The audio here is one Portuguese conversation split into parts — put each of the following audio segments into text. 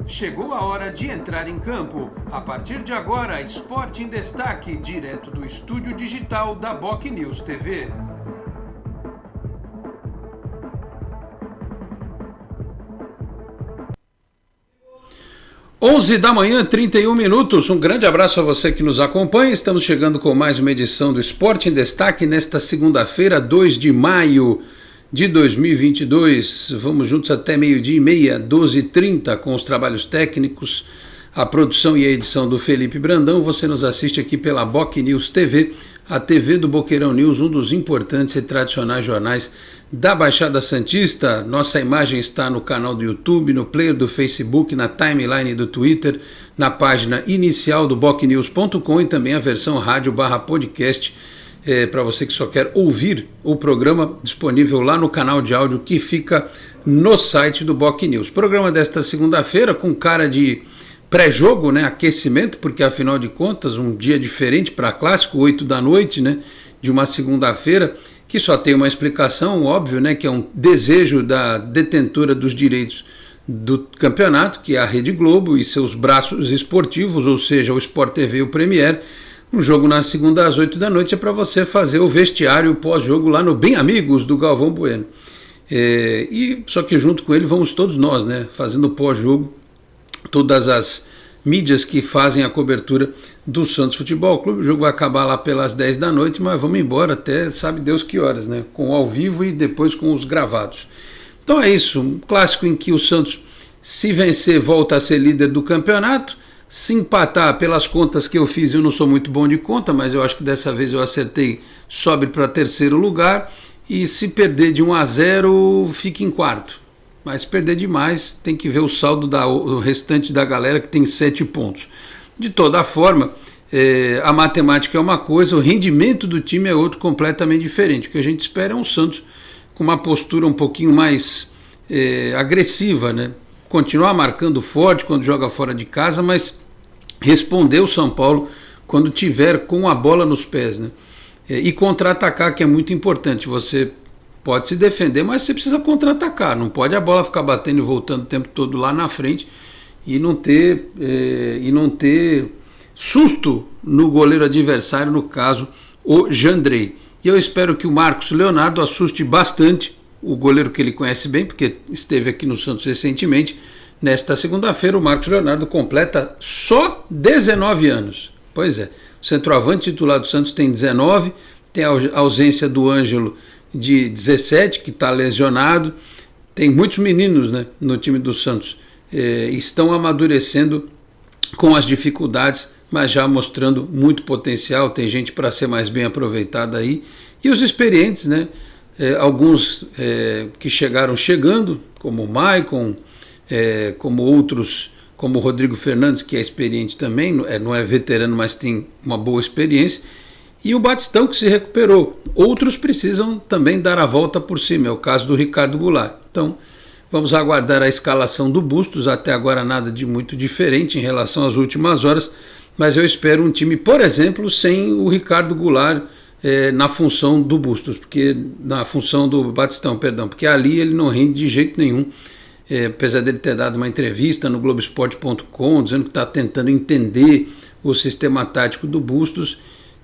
Chegou a hora de entrar em campo. A partir de agora, Esporte em Destaque, direto do estúdio digital da BocNews TV. Onze da manhã, 31 minutos. Um grande abraço a você que nos acompanha. Estamos chegando com mais uma edição do Esporte em Destaque nesta segunda-feira, 2 de maio de 2022. Vamos juntos até meio-dia e meia, 12h30, com os trabalhos técnicos, a produção e a edição do Felipe Brandão. Você nos assiste aqui pela BocNews TV, a TV do Boqueirão News, um dos importantes e tradicionais jornais da Baixada Santista. Nossa imagem está no canal do YouTube, no player do Facebook, na timeline do Twitter, na página inicial do bocnews.com e também a versão rádio/podcast para você que só quer ouvir o programa, disponível lá no canal de áudio que fica no site do BocNews. Programa desta segunda-feira com cara de pré-jogo, né, aquecimento, porque afinal de contas um dia diferente para clássico, 8 da noite, né, de uma segunda-feira, que só tem uma explicação, óbvio, né, que é um desejo da detentora dos direitos do campeonato, que é a Rede Globo e seus braços esportivos, ou seja, o Sport TV e o Premier. Um jogo na segunda às 8 da noite é para você fazer o vestiário pós-jogo lá no Bem Amigos do Galvão Bueno. E só que junto com ele vamos todos nós, né, fazendo pós-jogo, todas as mídias que fazem a cobertura do Santos Futebol Clube. O jogo vai acabar lá pelas 10 da noite, mas vamos embora até sabe Deus que horas, né? Com ao vivo e depois com os gravados. Então é isso, um clássico em que o Santos, se vencer, volta a ser líder do campeonato. Se empatar, pelas contas que eu fiz, eu não sou muito bom de conta, mas eu acho que dessa vez eu acertei, sobe para terceiro lugar. E se perder de 1-0, fica em quarto. Mas se perder demais, tem que ver o saldo do restante da galera, que tem 7 pontos. De toda forma, a matemática é uma coisa, o rendimento do time é outro, completamente diferente. O que a gente espera é um Santos com uma postura um pouquinho mais agressiva, né? Continuar marcando forte quando joga fora de casa, mas responder o São Paulo quando tiver com a bola nos pés, né? E contra-atacar, que é muito importante. Você pode se defender, mas você precisa contra-atacar. Não pode a bola ficar batendo e voltando o tempo todo lá na frente e não ter susto no goleiro adversário, no caso, o Jandrei. E eu espero que o Marcos Leonardo assuste bastante o goleiro que ele conhece bem, porque esteve aqui no Santos recentemente. Nesta segunda-feira, o Marcos Leonardo completa só 19 anos. Pois é, o centroavante titular do Santos tem 19, tem a ausência do Ângelo de 17, que está lesionado. Tem muitos meninos, né, no time do Santos. Estão amadurecendo com as dificuldades, mas já mostrando muito potencial. Tem gente para ser mais bem aproveitada aí. E os experientes, né? Alguns que chegaram chegando, como o Maicon, como outros, como o Rodrigo Fernandes, que é experiente também, não é veterano, mas tem uma boa experiência, e o Batistão, que se recuperou. Outros precisam também dar a volta por cima, é o caso do Ricardo Goulart. Então, vamos aguardar a escalação do Bustos, até agora nada de muito diferente em relação às últimas horas, mas eu espero um time, por exemplo, sem o Ricardo Goulart na função do Bustos, na função do Batistão, perdão, porque ali ele não rende de jeito nenhum, apesar dele ter dado uma entrevista no Globoesporte.com, dizendo que está tentando entender o sistema tático do Bustos.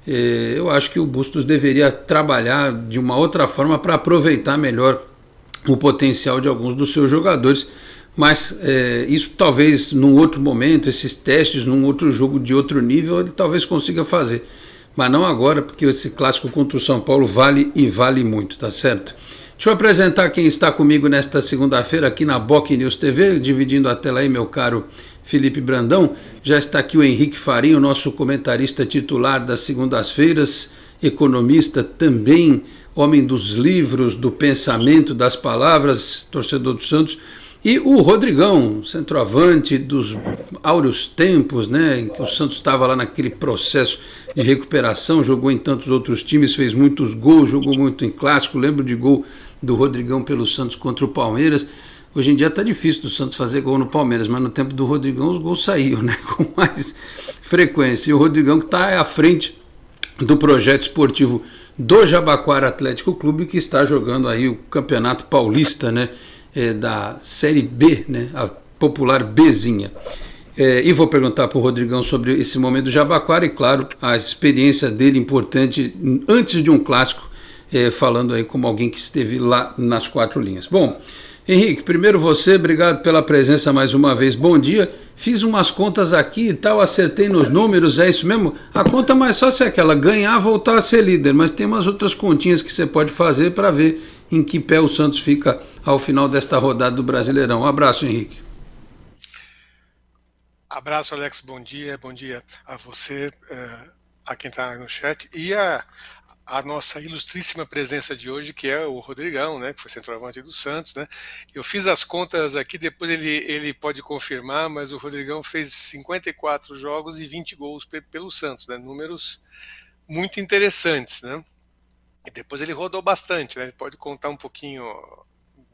Eu acho que o Bustos deveria trabalhar de uma outra forma para aproveitar melhor o potencial de alguns dos seus jogadores, mas isso talvez num outro momento, esses testes num outro jogo de outro nível, ele talvez consiga fazer. Mas não agora, porque esse clássico contra o São Paulo vale e vale muito, tá certo? Deixa eu apresentar quem está comigo nesta segunda-feira aqui na BocNews TV, dividindo a tela aí, meu caro Felipe Brandão. Já está aqui o Henrique Farinha, o nosso comentarista titular das segundas-feiras, economista também, homem dos livros, do pensamento, das palavras, torcedor do Santos. E o Rodrigão, centroavante dos áureos tempos, né, em que o Santos estava lá naquele processo de recuperação, jogou em tantos outros times, fez muitos gols, jogou muito em clássico. Lembro de gol do Rodrigão pelo Santos contra o Palmeiras. Hoje em dia está difícil do Santos fazer gol no Palmeiras, mas no tempo do Rodrigão os gols saíam, né, com mais frequência. E o Rodrigão que está à frente do projeto esportivo do Jabaquara Atlético Clube, que está jogando aí o Campeonato Paulista, né, da Série B, né, a popular Bezinha. E vou perguntar para o Rodrigão sobre esse momento do Jabaquara e, claro, a experiência dele importante antes de um clássico, falando aí como alguém que esteve lá nas 4 linhas. Bom, Henrique, primeiro você, obrigado pela presença mais uma vez, bom dia. Fiz umas contas aqui e tal, acertei nos números, é isso mesmo? A conta mais fácil é aquela, ganhar, voltar a ser líder, mas tem umas outras continhas que você pode fazer para ver em que pé o Santos fica ao final desta rodada do Brasileirão. Um abraço, Henrique. Abraço, Alex, bom dia a você, a quem está no chat e a nossa ilustríssima presença de hoje, que é o Rodrigão, né, que foi centroavante do Santos, né. Eu fiz as contas aqui, depois ele pode confirmar, mas o Rodrigão fez 54 jogos e 20 gols pelo Santos, né, números muito interessantes, né. E depois ele rodou bastante, né, ele pode contar um pouquinho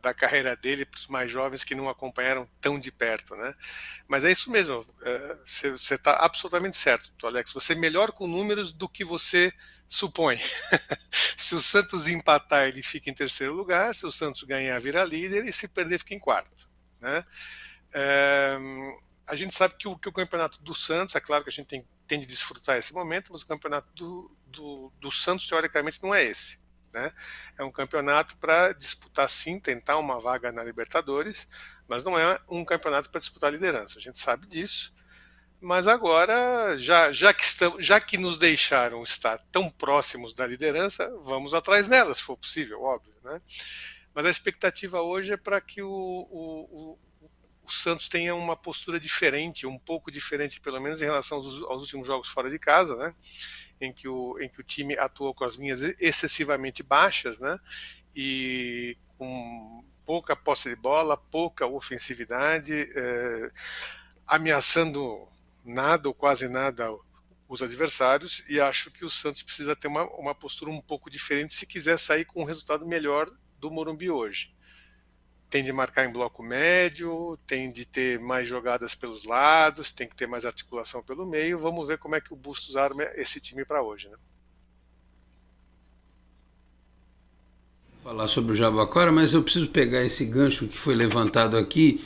da carreira dele para os mais jovens que não acompanharam tão de perto, né? Mas é isso mesmo, você está absolutamente certo, Alex. Você é melhor com números do que você supõe. Se o Santos empatar, ele fica em terceiro lugar. Se o Santos ganhar, vira líder. E se perder, fica em quarto, né? A gente sabe que o campeonato do Santos, é claro que a gente tem de desfrutar esse momento, mas o campeonato do Santos, teoricamente, não é esse. Né? É um campeonato para disputar, sim, tentar uma vaga na Libertadores, mas não é um campeonato para disputar a liderança. A gente sabe disso. Mas agora, já que nos deixaram estar tão próximos da liderança, vamos atrás nela, se for possível, óbvio. Né? Mas a expectativa hoje é para que o Santos tenha uma postura diferente, um pouco diferente, pelo menos em relação aos últimos jogos fora de casa, né? Em que o time atuou com as linhas excessivamente baixas, né? E com pouca posse de bola, pouca ofensividade, ameaçando nada ou quase nada os adversários, e acho que o Santos precisa ter uma postura um pouco diferente se quiser sair com um resultado melhor do Morumbi hoje. Tem de marcar em bloco médio, tem de ter mais jogadas pelos lados, tem que ter mais articulação pelo meio. Vamos ver como é que o Bustos arma esse time para hoje, né? Falar sobre o Jabaquara, mas eu preciso pegar esse gancho que foi levantado aqui,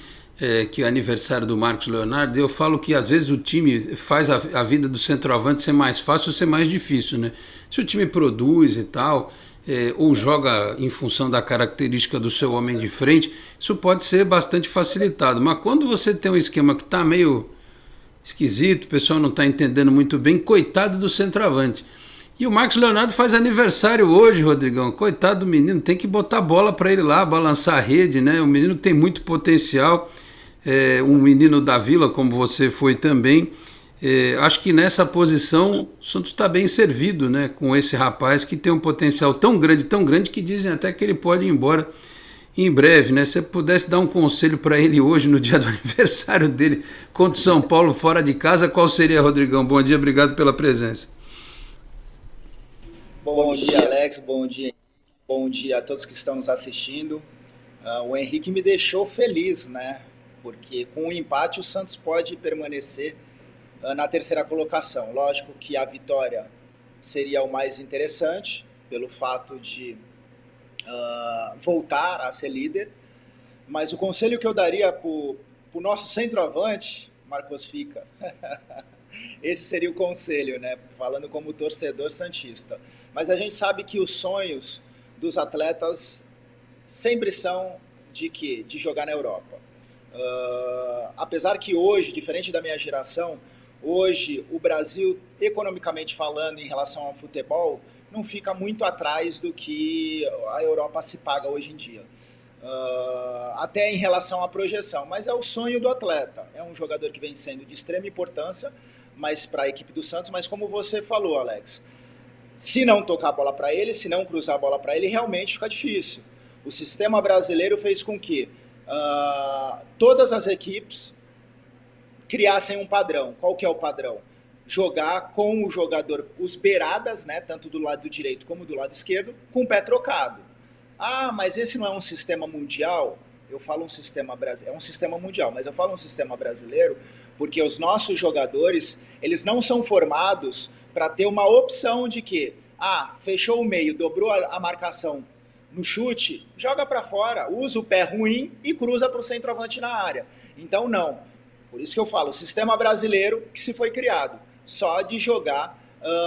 que é o aniversário do Marcos Leonardo. Eu falo que às vezes o time faz a vida do centroavante ser mais fácil ou ser mais difícil, né? Se o time produz e tal, ou joga em função da característica do seu homem de frente, isso pode ser bastante facilitado. Mas quando você tem um esquema que está meio esquisito, o pessoal não está entendendo muito bem, coitado do centroavante. E o Marcos Leonardo faz aniversário hoje, Rodrigão. Coitado do menino, tem que botar bola para ele lá, balançar a rede, né? Um menino que tem muito potencial, um menino da Vila, como você foi também. Acho que nessa posição o Santos está bem servido, né, com esse rapaz que tem um potencial tão grande, que dizem até que ele pode ir embora em breve, né? Se você pudesse dar um conselho para ele hoje, no dia do aniversário dele, contra o São Paulo fora de casa, qual seria, Rodrigão? Bom dia, obrigado pela presença. Bom dia, Alex, bom dia a todos que estão nos assistindo. O Henrique me deixou feliz, né? Porque com o empate o Santos pode permanecer na terceira colocação. Lógico que a vitória seria o mais interessante, pelo fato de voltar a ser líder, mas o conselho que eu daria para o nosso centroavante, Marcos Fica, esse seria o conselho, né? Falando como torcedor santista. Mas a gente sabe que os sonhos dos atletas sempre são de quê? De jogar na Europa. Apesar que hoje, diferente da minha geração, hoje o Brasil, economicamente falando, em relação ao futebol, não fica muito atrás do que a Europa se paga hoje em dia. Até em relação à projeção, mas é o sonho do atleta. É um jogador que vem sendo de extrema importância, mas para a equipe do Santos, mas como você falou, Alex, se não tocar a bola para ele, se não cruzar a bola para ele, realmente fica difícil. O sistema brasileiro fez com que todas as equipes criassem um padrão. Qual que é o padrão? Jogar com o jogador, os beiradas, né, tanto do lado direito como do lado esquerdo, com o pé trocado. Mas esse não é um sistema mundial? Eu falo um sistema brasileiro, é um sistema mundial, mas eu falo um sistema brasileiro porque os nossos jogadores, eles não são formados para ter uma opção de que, fechou o meio, dobrou a marcação no chute, joga para fora, usa o pé ruim e cruza para o centroavante na área. Então não. Por isso que eu falo, o sistema brasileiro que se foi criado, só de jogar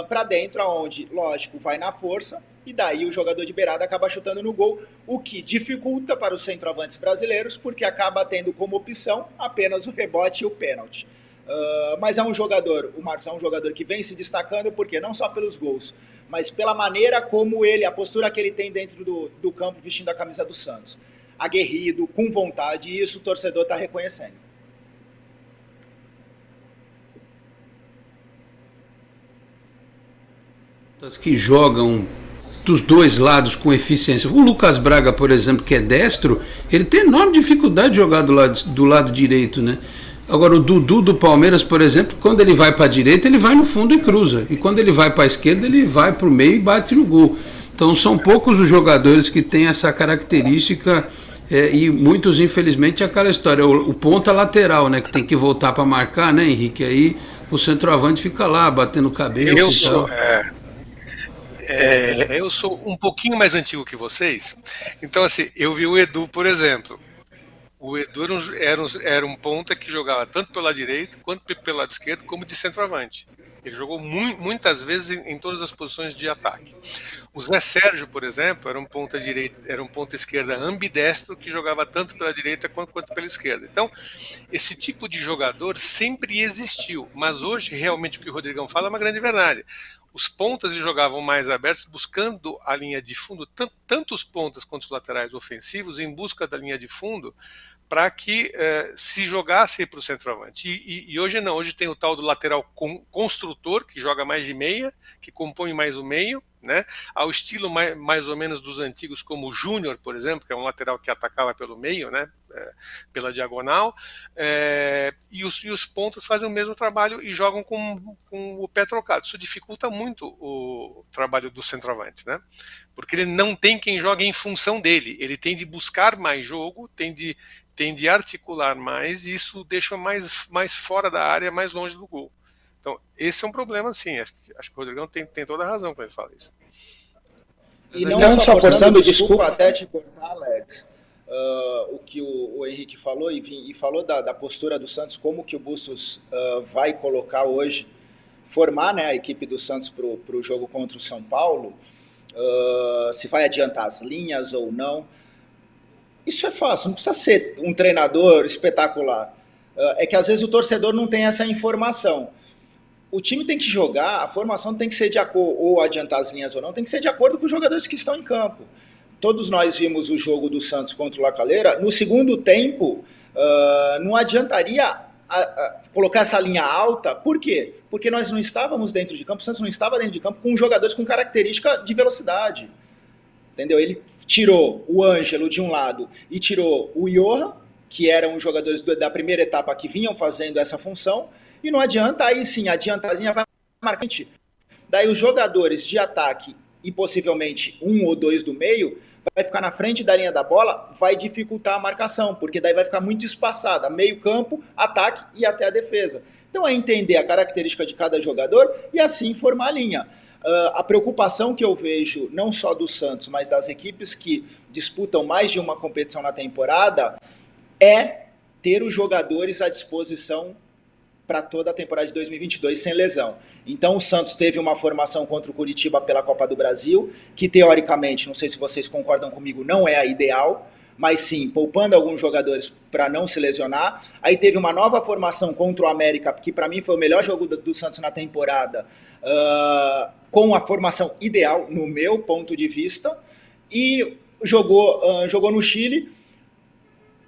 para dentro, aonde, lógico, vai na força, e daí o jogador de beirada acaba chutando no gol, o que dificulta para os centroavantes brasileiros, porque acaba tendo como opção apenas o rebote e o pênalti. Mas é um jogador, o Marcos é um jogador que vem se destacando, porque não só pelos gols, mas pela maneira como ele, a postura que ele tem dentro do campo vestindo a camisa do Santos. Aguerrido, com vontade, e isso o torcedor está reconhecendo. Que jogam dos dois lados com eficiência. O Lucas Braga, por exemplo, que é destro, ele tem enorme dificuldade de jogar do lado direito, né? Agora o Dudu do Palmeiras, por exemplo, quando ele vai para a direita, ele vai no fundo e cruza. E quando ele vai para a esquerda, ele vai para o meio e bate no gol. Então são poucos os jogadores que têm essa característica, e muitos, infelizmente, é aquela história, o ponta lateral, né, que tem que voltar para marcar, né, Henrique? Aí o centroavante fica lá, batendo cabeça e tal. Eu sou um pouquinho mais antigo que vocês, então assim, eu vi o Edu, por exemplo. O Edu era um ponta que jogava tanto pelo lado direito quanto pelo lado esquerdo, como de centroavante. Ele jogou muitas vezes em todas as posições de ataque. O Zé Sérgio, por exemplo, era um ponta direita, era um ponta esquerda ambidestro que jogava tanto pela direita quanto pela esquerda. Então, esse tipo de jogador sempre existiu, mas hoje realmente o que o Rodrigão fala é uma grande verdade. Os pontas jogavam mais abertos, buscando a linha de fundo, tanto os pontas quanto os laterais ofensivos, em busca da linha de fundo, para que se jogasse para o centroavante. E hoje não, hoje tem o tal do lateral construtor, que joga mais de meia, que compõe mais o meio, né? Ao estilo mais ou menos dos antigos, como o Júnior, por exemplo, que é um lateral que atacava pelo meio, né? Pela diagonal, e os pontas fazem o mesmo trabalho e jogam com o pé trocado. Isso dificulta muito o trabalho do centroavante, né? Porque ele não tem quem jogue em função dele, ele tem de buscar mais jogo, tem de articular mais, e isso deixa mais fora da área, mais longe do gol. Então, esse é um problema, sim. Acho que o Rodrigão tem toda a razão quando ele fala isso. E não só forçando, desculpa até te cortar, Alex, o que o Henrique falou, e falou da postura do Santos, como que o Bustos vai colocar hoje, formar, né, a equipe do Santos para o jogo contra o São Paulo, se vai adiantar as linhas ou não. Isso é fácil, não precisa ser um treinador espetacular. É que às vezes o torcedor não tem essa informação. O time tem que jogar, a formação tem que ser de acordo, ou adiantar as linhas ou não, tem que ser de acordo com os jogadores que estão em campo. Todos nós vimos o jogo do Santos contra o La Calera. No segundo tempo, não adiantaria colocar essa linha alta. Por quê? Porque nós não estávamos dentro de campo, o Santos não estava dentro de campo com jogadores com característica de velocidade. Entendeu? Ele tirou o Ângelo de um lado e tirou o Johan, que eram os jogadores da primeira etapa que vinham fazendo essa função, e não adianta, aí sim, adianta a linha vai marcar. Daí os jogadores de ataque e possivelmente um ou dois do meio vai ficar na frente da linha da bola, vai dificultar a marcação, porque daí vai ficar muito espaçada, meio campo, ataque e até a defesa. Então é entender a característica de cada jogador e assim formar a linha. A preocupação que eu vejo, não só do Santos, mas das equipes que disputam mais de uma competição na temporada, é ter os jogadores à disposição para toda a temporada de 2022 sem lesão. Então o Santos teve uma formação contra o Curitiba pela Copa do Brasil, que teoricamente, não sei se vocês concordam comigo, não é a ideal, mas sim, poupando alguns jogadores para não se lesionar. Aí teve uma nova formação contra o América, que para mim foi o melhor jogo do Santos na temporada, com a formação ideal, no meu ponto de vista, e jogou no Chile,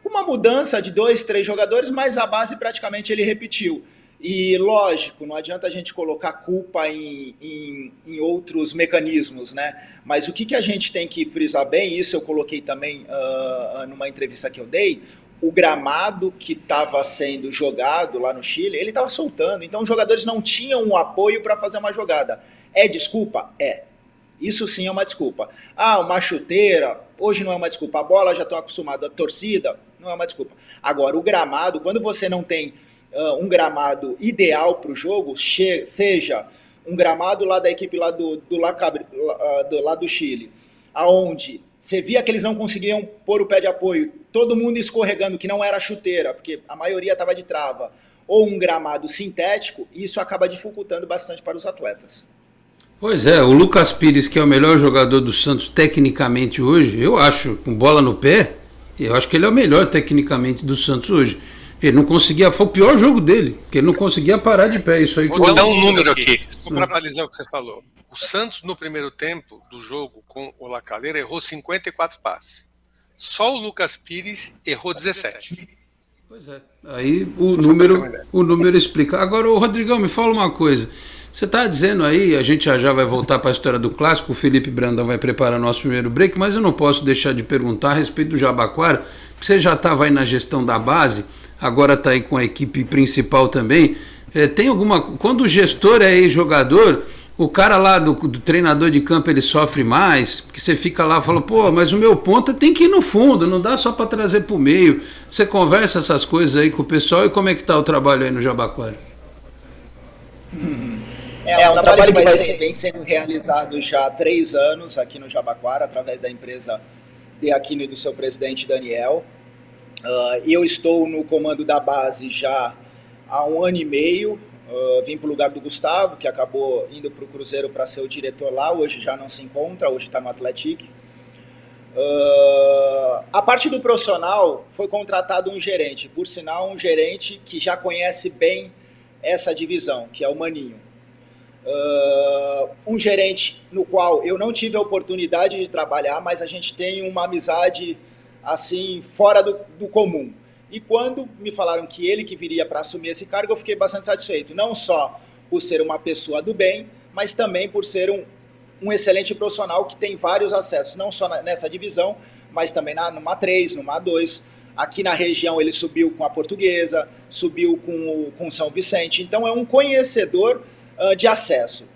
com uma mudança de 2, 3 jogadores, mas a base praticamente ele repetiu. E lógico, não adianta a gente colocar culpa em outros mecanismos, né? Mas o que a gente tem que frisar bem, isso eu coloquei também numa entrevista que eu dei, o gramado que estava sendo jogado lá no Chile, ele estava soltando, então os jogadores não tinham um apoio para fazer uma jogada. É desculpa? É. Isso sim é uma desculpa. Uma chuteira, hoje não é uma desculpa. A bola já estão acostumados, a torcida, não é uma desculpa. Agora, o gramado, quando você não tem um gramado ideal para o jogo, seja um gramado lá da equipe lá do Chile, aonde você via que eles não conseguiam pôr o pé de apoio, todo mundo escorregando, que não era chuteira, porque a maioria estava de trava, ou um gramado sintético, e isso acaba dificultando bastante para os atletas. Pois é, o Lucas Pires, que é o melhor jogador do Santos tecnicamente hoje, eu acho, com bola no pé, eu acho que ele é o melhor tecnicamente do Santos hoje. Ele não conseguia, foi o pior jogo dele, porque ele não conseguia parar de pé. Isso aí. Vou dar um número aqui, para analisar o que você falou. O Santos, no primeiro tempo do jogo com o Lacaleira, errou 54 passes. Só o Lucas Pires errou 17. Pois é. Aí o número explica. Agora, o Rodrigão, me fala uma coisa. Você está dizendo aí, a gente já vai voltar para a história do clássico, o Felipe Brandão vai preparar nosso primeiro break, mas eu não posso deixar de perguntar a respeito do Jabaquara, porque você já estava aí na gestão da base, agora está aí com a equipe principal também. Tem alguma. Quando o gestor é ex-jogador, o cara lá do treinador de campo ele sofre mais, porque você fica lá e fala, pô, mas o meu ponta tem que ir no fundo, não dá só para trazer para o meio. Você conversa essas coisas aí com o pessoal e como é que está o trabalho aí no Jabaquara? É um trabalho que vem sendo realizado já há 3 anos aqui no Jabaquara, através da empresa De Aquino e do seu presidente Daniel. Eu estou no comando da base já há 1 ano e meio. Vim para o lugar do Gustavo, que acabou indo para o Cruzeiro para ser o diretor lá. Hoje já não se encontra, hoje está no Atlético. A parte do profissional foi contratado um gerente, por sinal um gerente que já conhece bem essa divisão, que é o Maninho. Um gerente no qual eu não tive a oportunidade de trabalhar, mas a gente tem uma amizade assim fora do comum. E quando me falaram que ele que viria para assumir esse cargo, eu fiquei bastante satisfeito, não só por ser uma pessoa do bem, mas também por ser um excelente profissional que tem vários acessos, não só nessa divisão, mas também numa 3, numa 2. Aqui na região ele subiu com a Portuguesa, subiu com São Vicente, então é um conhecedor de acesso.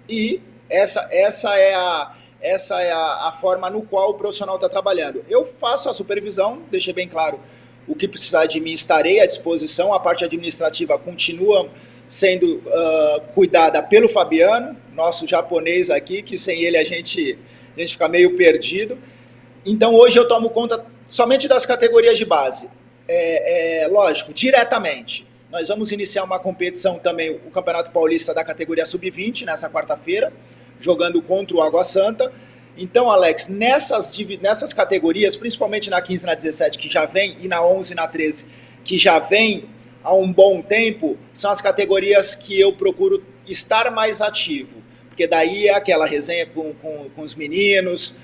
E essa é a forma no qual o profissional está trabalhando. Eu faço a supervisão, deixei bem claro, o que precisar de mim estarei à disposição, a parte administrativa continua sendo cuidada pelo Fabiano, nosso japonês aqui, que sem ele a gente fica meio perdido. Então hoje eu tomo conta somente das categorias de base. Lógico, diretamente. Nós vamos iniciar uma competição também, o Campeonato Paulista da categoria Sub-20, nessa quarta-feira, jogando contra o Água Santa. Então, Alex, nessas categorias, principalmente na 15 e na 17, que já vem, e na 11 e na 13, que já vem há um bom tempo, são as categorias que eu procuro estar mais ativo. Porque daí é aquela resenha com os meninos,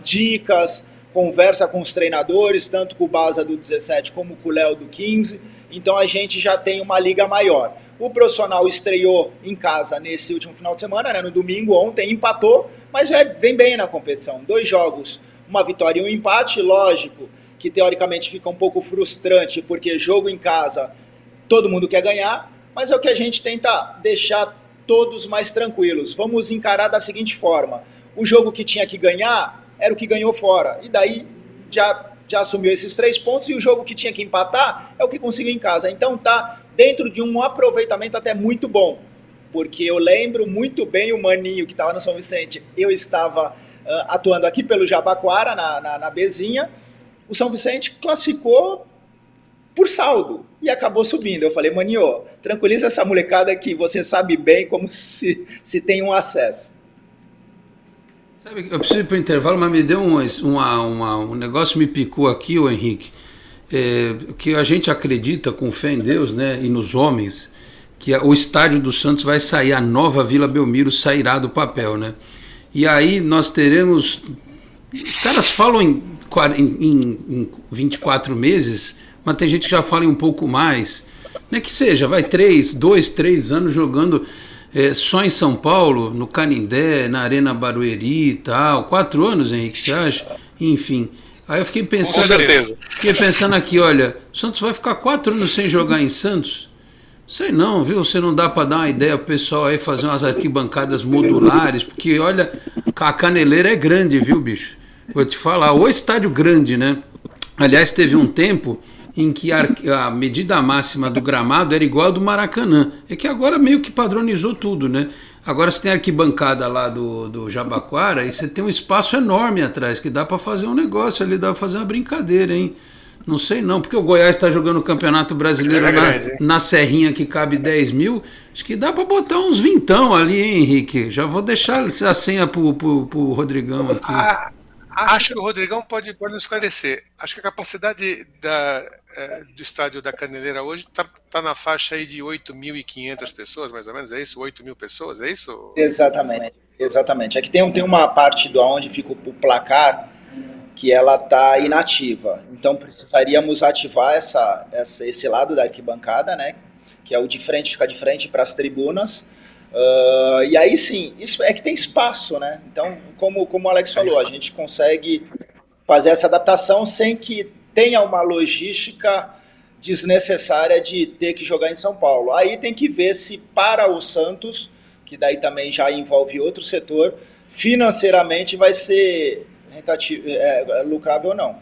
dicas, conversa com os treinadores, tanto com o Baza do 17 como com o Léo do 15. Então a gente já tem uma liga maior. O profissional estreou em casa nesse último final de semana, né, no domingo, ontem, empatou, mas vem bem na competição. 2 jogos, uma vitória e um empate. Lógico que teoricamente fica um pouco frustrante, porque jogo em casa todo mundo quer ganhar, mas é o que a gente tenta deixar todos mais tranquilos. Vamos encarar da seguinte forma: o jogo que tinha que ganhar era o que ganhou fora, e daí já assumiu esses 3 pontos, e o jogo que tinha que empatar é o que conseguiu em casa. Então tá dentro de um aproveitamento até muito bom, porque eu lembro muito bem o Maninho, que estava no São Vicente, eu estava atuando aqui pelo Jabaquara, na Bezinha, o São Vicente classificou por saldo e acabou subindo. Eu falei, Maninho, tranquiliza essa molecada que você sabe bem como se tem um acesso. Sabe, eu preciso ir para o intervalo, mas me deu um negócio, me picou aqui, o Henrique, que a gente acredita com fé em Deus, né, e nos homens, que o estádio do Santos vai sair, a nova Vila Belmiro sairá do papel, né? E aí nós teremos, os caras falam em 24 meses, mas tem gente que já fala em um pouco mais, né, que seja, vai 2, 3 anos jogando só em São Paulo, no Canindé, na Arena Barueri e tal. 4 anos, Henrique, você acha? Enfim. Aí eu fiquei pensando. Com certeza. Fiquei pensando aqui, olha, o Santos vai ficar 4 anos sem jogar em Santos? Sei não, viu? Você não dá para dar uma ideia pro pessoal aí fazer umas arquibancadas modulares, porque olha, a caneleira é grande, viu, bicho? Vou te falar, o estádio grande, né? Aliás, teve um tempo em que a medida máxima do gramado era igual ao do Maracanã. É que agora meio que padronizou tudo, né? Agora você tem a arquibancada lá do Jabaquara e você tem um espaço enorme atrás, que dá para fazer um negócio ali, dá para fazer uma brincadeira, hein? Não sei não, porque o Goiás está jogando o Campeonato Brasileiro na Serrinha que cabe 10 mil. Acho que dá para botar uns vintão ali, hein, Henrique? Já vou deixar a senha pro Rodrigão aqui. Acho que o Rodrigão pode nos esclarecer. Acho que a capacidade do estádio da Caneleira hoje está na faixa aí de 8.500 pessoas, mais ou menos, é isso? 8.000 pessoas, é isso? Exatamente. Aqui tem uma parte de onde fica o placar que ela está inativa. Então precisaríamos ativar esse lado da arquibancada, né? Que é o de frente, ficar de frente para as tribunas. E aí sim, isso é que tem espaço, né? Então, como o Alex falou, a gente consegue fazer essa adaptação sem que tenha uma logística desnecessária de ter que jogar em São Paulo. Aí tem que ver se para o Santos, que daí também já envolve outro setor, financeiramente vai ser lucrável ou não.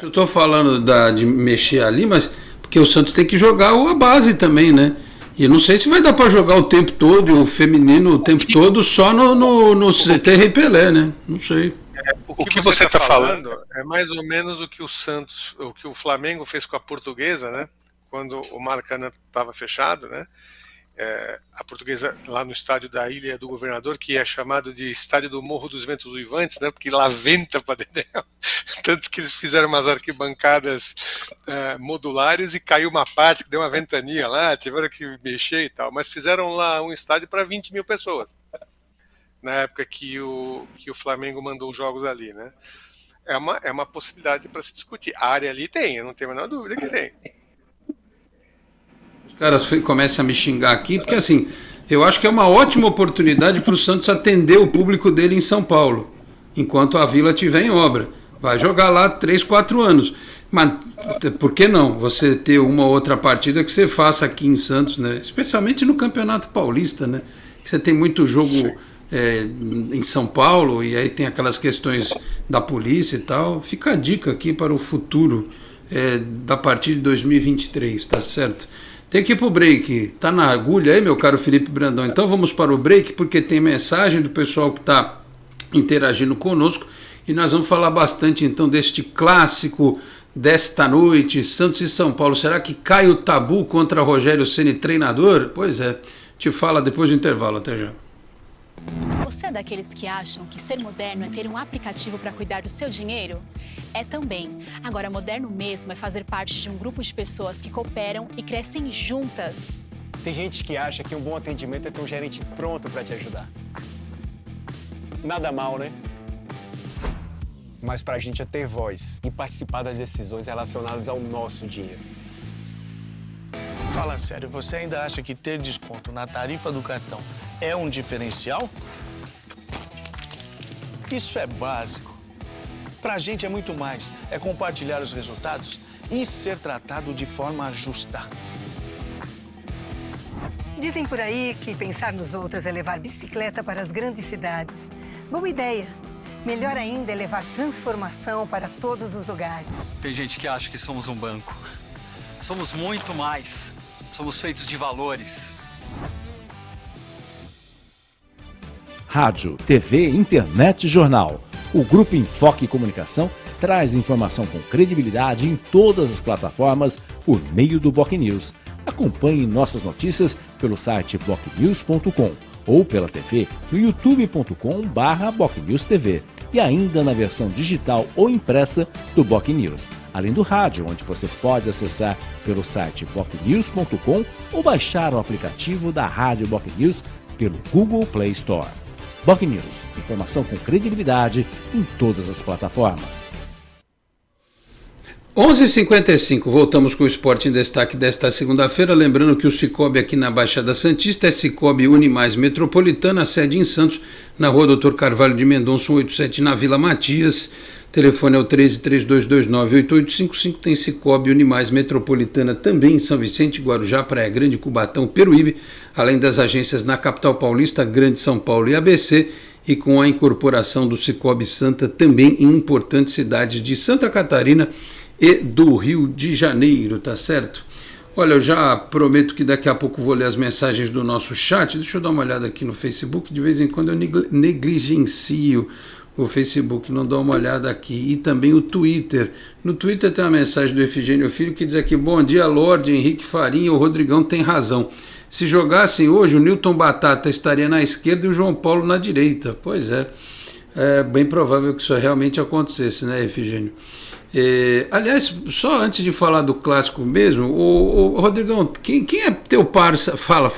Eu estou falando de mexer ali, mas porque o Santos tem que jogar a base também, né? E não sei se vai dar para jogar o tempo todo e o feminino o tempo todo só no CT Pelé, né? Não sei. O que você está falando é mais ou menos o que o Flamengo fez com a Portuguesa, né? Quando o Maracanã estava fechado, né? A Portuguesa lá no estádio da Ilha do Governador, que é chamado de Estádio do Morro dos Ventos Uivantes, né? Porque lá venta para dentro. Tanto que eles fizeram umas arquibancadas modulares e caiu uma parte que deu uma ventania lá, tiveram que mexer e tal, mas fizeram lá um estádio para 20 mil pessoas na época que o Flamengo mandou os jogos ali, né? É uma possibilidade para se discutir. A área ali tem, eu não tenho a menor dúvida que tem. Os caras começam a me xingar aqui, porque assim, eu acho que é uma ótima oportunidade para o Santos atender o público dele em São Paulo, enquanto a Vila estiver em obra. Vai jogar lá 3, 4 anos. Mas por que não você ter uma outra partida que você faça aqui em Santos, né? Especialmente no Campeonato Paulista, né? Que você tem muito jogo em São Paulo e aí tem aquelas questões da polícia e tal. Fica a dica aqui para o futuro da partida de 2023, tá certo? Tem que ir pro break. Tá na agulha aí, meu caro Felipe Brandão. Então vamos para o break, porque tem mensagem do pessoal que está interagindo conosco e nós vamos falar bastante então deste clássico desta noite, Santos e São Paulo. Será que cai o tabu contra Rogério Ceni, treinador? Pois é, te fala depois do intervalo. Até já. Você é daqueles que acham que ser moderno é ter um aplicativo para cuidar do seu dinheiro? É também. Agora, moderno mesmo é fazer parte de um grupo de pessoas que cooperam e crescem juntas. Tem gente que acha que um bom atendimento é ter um gerente pronto para te ajudar. Nada mal, né? Mas pra gente é ter voz e participar das decisões relacionadas ao nosso dinheiro. Fala sério, você ainda acha que ter desconto na tarifa do cartão é um diferencial? Isso é básico. Pra gente é muito mais. É compartilhar os resultados e ser tratado de forma justa. Dizem por aí que pensar nos outros é levar bicicleta para as grandes cidades. Boa ideia. Melhor ainda é levar transformação para todos os lugares. Tem gente que acha que somos um banco. Somos muito mais. Somos feitos de valores. Rádio, TV, internet e jornal. O Grupo Enfoque Comunicação traz informação com credibilidade em todas as plataformas por meio do BocNews. Acompanhe nossas notícias pelo site bocnews.com ou pela TV no youtube.com/BocNewsTV e ainda na versão digital ou impressa do BocNews. Além do rádio, onde você pode acessar pelo site bocnews.com ou baixar o aplicativo da Rádio BocNews pelo Google Play Store. BocNews, informação com credibilidade em todas as plataformas. 11h55, voltamos com o Esporte em Destaque desta segunda-feira. Lembrando que o Cicobi aqui na Baixada Santista é Cicobi Unimais Metropolitana, sede em Santos, na rua Dr. Carvalho de Mendonça, 187, na Vila Matias. Telefone é o 1332298855. Tem Cicobi Unimais Metropolitana também em São Vicente, Guarujá, Praia Grande, Cubatão, Peruíbe, além das agências na capital paulista, Grande São Paulo e ABC, e com a incorporação do Cicobi Santa também em importantes cidades de Santa Catarina e do Rio de Janeiro, tá certo? Olha, eu já prometo que daqui a pouco vou ler as mensagens do nosso chat. Deixa eu dar uma olhada aqui no Facebook. De vez em quando eu negligencio o Facebook, não dou uma olhada aqui. E também o Twitter. No Twitter tem uma mensagem do Efigênio Filho que diz aqui: bom dia, Lorde, Henrique Farinha, o Rodrigão tem razão. Se jogassem hoje, o Newton Batata estaria na esquerda e o João Paulo na direita. Pois é, é bem provável que isso realmente acontecesse, né, Efigênio? Aliás, só antes de falar do clássico mesmo, o Rodrigão, quem é teu parça? Fala,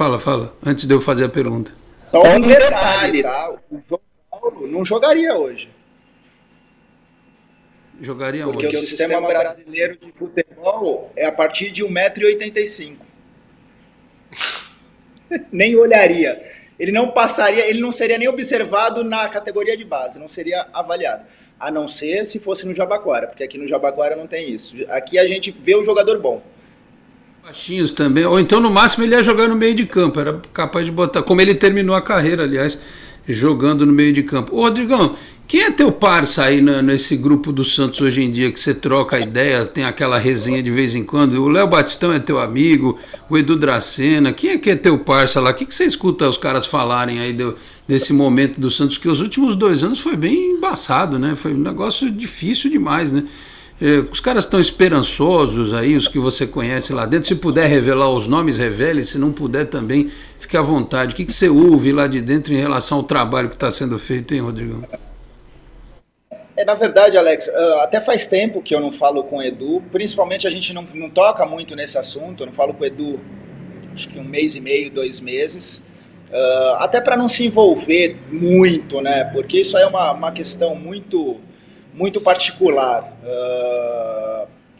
antes de eu fazer a pergunta. Só um detalhe, tá? O João Paulo não jogaria hoje. Jogaria porque onde? O sistema brasileiro de futebol é a partir de 1,85 m. Nem olharia. Ele não passaria, ele não seria nem observado na categoria de base, não seria avaliado. A não ser se fosse no Jabaquara, porque aqui no Jabaquara não tem isso. Aqui a gente vê o jogador bom. Baixinhos também, ou então no máximo ele ia jogar no meio de campo, era capaz de botar, como ele terminou a carreira, aliás, jogando no meio de campo. Ô Rodrigão, quem é teu parça aí nesse grupo do Santos hoje em dia, que você troca ideia, tem aquela resenha de vez em quando? O Léo Batistão é teu amigo, o Edu Dracena, quem é que é teu parça lá? O que você escuta os caras falarem aí desse momento do Santos, que os últimos 2 anos foi bem embaçado, né? Foi um negócio difícil demais, né? Os caras estão esperançosos aí, os que você conhece lá dentro. Se puder revelar os nomes, revele. Se não puder também, fique à vontade. O que você ouve lá de dentro em relação ao trabalho que está sendo feito, hein, Rodrigo? Na verdade, Alex, até faz tempo que eu não falo com o Edu. Principalmente a gente não toca muito nesse assunto. Eu não falo com o Edu, acho que 1 mês e meio, 2 meses. Até para não se envolver muito, né? Porque isso aí é uma questão muito particular.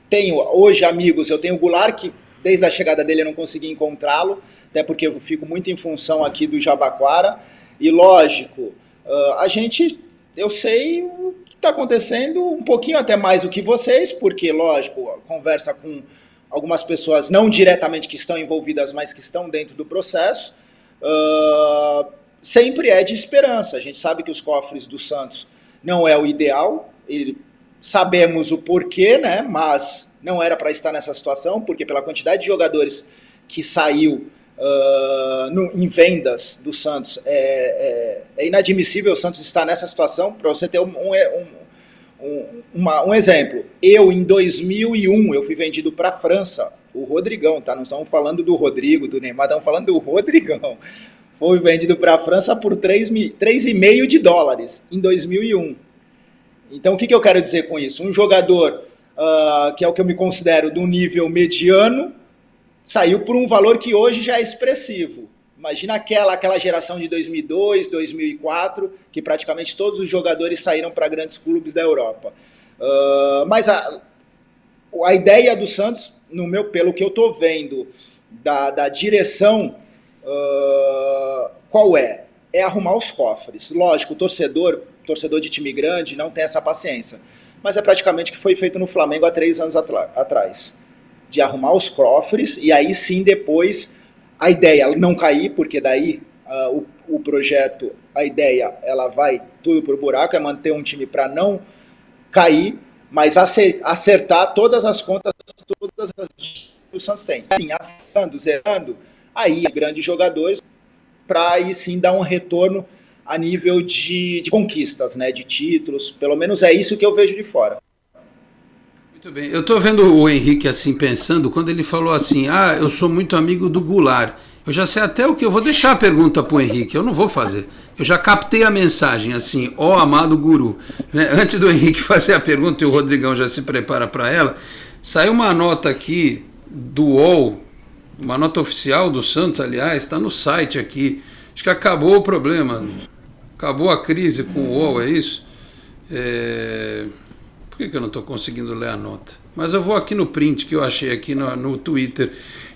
Tenho hoje amigos, eu tenho o Goulart, que desde a chegada dele eu não consegui encontrá-lo, até porque eu fico muito em função aqui do Jabaquara, e lógico, eu sei o que está acontecendo um pouquinho até mais do que vocês, porque lógico, conversa com algumas pessoas não diretamente que estão envolvidas, mas que estão dentro do processo, sempre é de esperança. A gente sabe que os cofres do Santos não é o ideal, sabemos o porquê, né? Mas não era para estar nessa situação, porque pela quantidade de jogadores que saiu em vendas do Santos, é inadmissível o Santos estar nessa situação. Para você ter um exemplo, eu em 2001 eu fui vendido para a França, o Rodrigão, tá? Não estamos falando do Rodrigo, do Neymar, estamos falando do Rodrigão. Foi vendido para a França por $3,5 em 2001. Então, o que eu quero dizer com isso? Um jogador que é o que eu me considero do nível mediano, saiu por um valor que hoje já é expressivo. Imagina aquela geração de 2002, 2004, que praticamente todos os jogadores saíram para grandes clubes da Europa. Mas a ideia do Santos, pelo que eu estou vendo, da direção, qual é? É arrumar os cofres. Lógico, o torcedor de time grande não tem essa paciência, mas é praticamente o que foi feito no Flamengo há 3 anos atrás, de arrumar os cofres, e aí sim depois a ideia não cair, porque daí o projeto, a ideia, ela vai tudo pro buraco, é manter um time para não cair, mas acertar todas as contas, todas as que o Santos tem. Assim, acertando, zerando, aí grandes jogadores, para aí sim dar um retorno a nível de conquistas, né, de títulos. Pelo menos é isso que eu vejo de fora. Muito bem. Eu estou vendo o Henrique assim pensando, quando ele falou assim, eu sou muito amigo do Goulart. Eu já sei até o que eu vou deixar a pergunta para o Henrique, eu não vou fazer. Eu já captei a mensagem assim, amado guru. Né? Antes do Henrique fazer a pergunta e o Rodrigão já se prepara para ela, saiu uma nota aqui do UOL, uma nota oficial do Santos, aliás, está no site aqui. Acho que acabou o problema. Acabou a crise com o UOL, é isso? Por que eu não estou conseguindo ler a nota? Mas eu vou aqui no print que eu achei aqui no Twitter.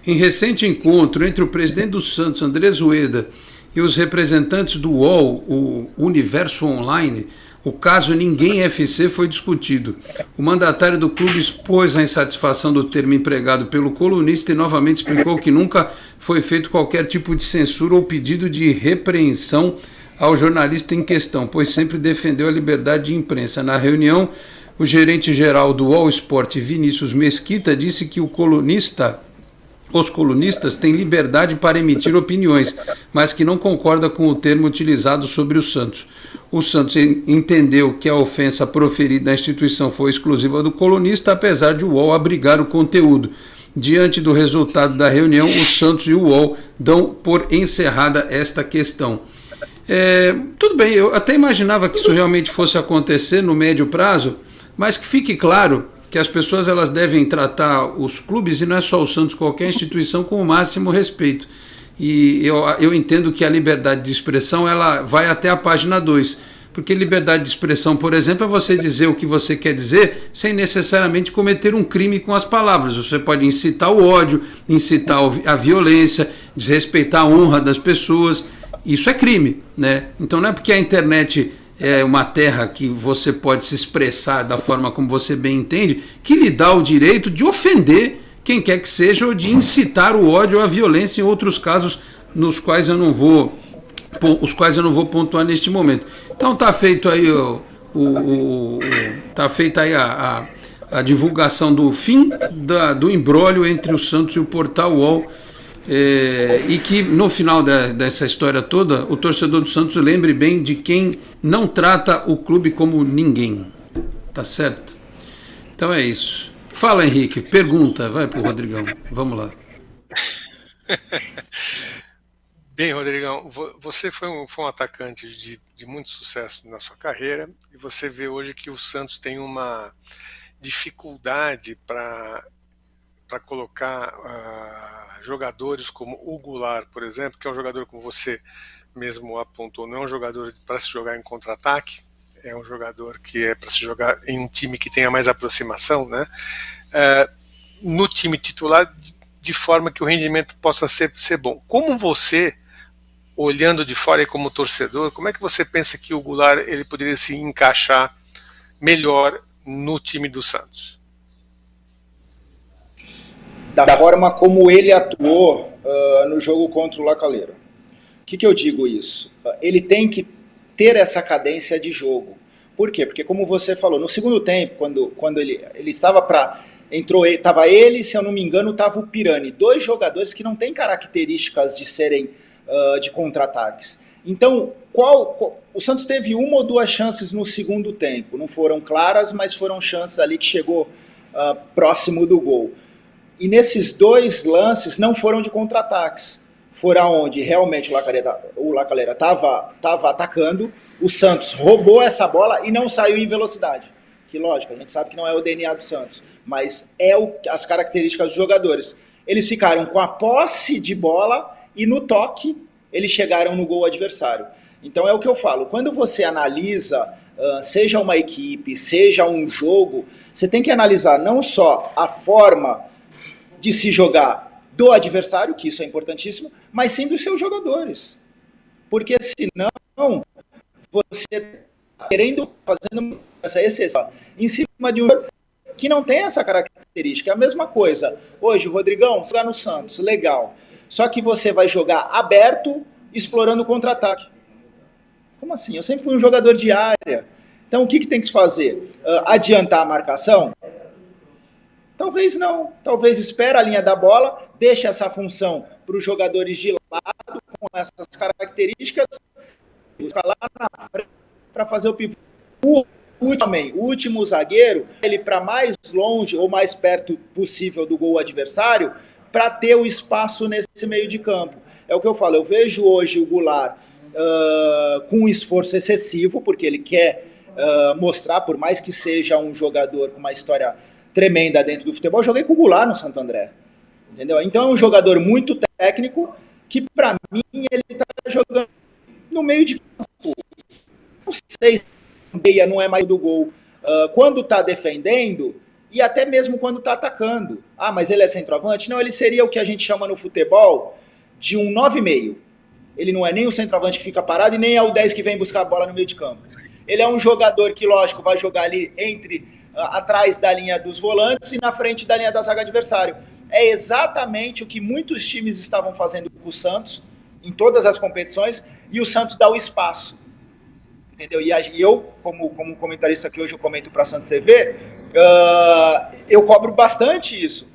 Em recente encontro entre o presidente do Santos, André Zueda, e os representantes do UOL, o Universo Online, o caso Ninguém FC foi discutido. O mandatário do clube expôs a insatisfação do termo empregado pelo colunista e novamente explicou que nunca foi feito qualquer tipo de censura ou pedido de repreensão ao jornalista em questão, pois sempre defendeu a liberdade de imprensa. Na reunião, o gerente-geral do UOL Sport, Vinícius Mesquita, disse que o colunista os colunistas têm liberdade para emitir opiniões, mas que não concorda com o termo utilizado sobre o Santos. O Santos entendeu que a ofensa proferida à instituição foi exclusiva do colunista, apesar de o UOL abrigar o conteúdo. Diante do resultado da reunião, o Santos e o UOL dão por encerrada esta questão. Tudo bem, eu até imaginava que isso realmente fosse acontecer no médio prazo, mas que fique claro que as pessoas elas devem tratar os clubes, e não é só o Santos, qualquer instituição, com o máximo respeito. E eu entendo que a liberdade de expressão ela vai até a página 2, porque liberdade de expressão, por exemplo, é você dizer o que você quer dizer sem necessariamente cometer um crime com as palavras. Você pode incitar o ódio, incitar a violência, desrespeitar a honra das pessoas. Isso é crime, né? Então não é porque a internet é uma terra que você pode se expressar da forma como você bem entende, que lhe dá o direito de ofender quem quer que seja, ou de incitar o ódio ou a violência em outros casos nos quais eu não vou pontuar neste momento. Então está feito aí a divulgação do fim do imbróglio entre o Santos e o Portal UOL, e que no final dessa história toda o torcedor do Santos lembre bem de quem não trata o clube como ninguém. Tá certo? Então é isso. Fala, Henrique, pergunta, vai pro Rodrigão. Vamos lá. Bem, Rodrigão, você foi um atacante de muito sucesso na sua carreira, e você vê hoje que o Santos tem uma dificuldade para colocar jogadores como o Goulart, por exemplo, que é um jogador, como você mesmo apontou, não é um jogador para se jogar em contra-ataque, é um jogador que é para se jogar em um time que tenha mais aproximação, né? No time titular, de forma que o rendimento possa ser bom. Como você, olhando de fora e como torcedor, como é que você pensa que o Goulart ele poderia se encaixar melhor no time do Santos? Da forma como ele atuou no jogo contra o La Calera. O que eu digo isso? Ele tem que ter essa cadência de jogo. Por quê? Porque, como você falou, no segundo tempo, quando ele estava estava ele, se eu não me engano, estava o Pirani, 2 jogadores que não têm características de serem de contra-ataques. Então, o Santos teve 1 ou 2 chances no segundo tempo, não foram claras, mas foram chances ali que chegou próximo do gol. E nesses 2 lances não foram de contra-ataques, foram onde realmente o La Calera estava atacando, o Santos roubou essa bola e não saiu em velocidade. Que lógico, a gente sabe que não é o DNA do Santos, mas é as características dos jogadores. Eles ficaram com a posse de bola e no toque eles chegaram no gol adversário. Então é o que eu falo, quando você analisa, seja uma equipe, seja um jogo, você tem que analisar não só a forma de se jogar do adversário, que isso é importantíssimo, mas sim dos seus jogadores. Porque senão você fazendo essa exceção em cima de um que não tem essa característica. É a mesma coisa. Hoje, o Rodrigão jogar no Santos, legal. Só que você vai jogar aberto, explorando o contra-ataque. Como assim? Eu sempre fui um jogador de área. Então, o que tem que se fazer? Adiantar a marcação? Talvez não. Talvez espera a linha da bola, deixa essa função para os jogadores de lado, com essas características, lá na frente para fazer o pivô. O último zagueiro, ele para mais longe ou mais perto possível do gol adversário, para ter o espaço nesse meio de campo. É o que eu falo, eu vejo hoje o Goulart com um esforço excessivo, porque ele quer mostrar, por mais que seja um jogador com uma história tremenda dentro do futebol, eu joguei com o Goulart no Santo André, entendeu? Então é um jogador muito técnico, que para mim ele está jogando no meio de campo. Não sei se meia não é mais do gol quando está defendendo e até mesmo quando está atacando. Ah, mas ele é centroavante? Não, ele seria o que a gente chama no futebol de um 9,5. Ele não é nem o centroavante que fica parado e nem é o 10 que vem buscar a bola no meio de campo. Ele é um jogador que, lógico, vai jogar ali atrás da linha dos volantes e na frente da linha da zaga adversário. É exatamente o que muitos times estavam fazendo com o Santos em todas as competições, e o Santos dá o espaço. Entendeu? E eu, como comentarista que hoje eu comento para a Santos TV, eu cobro bastante isso.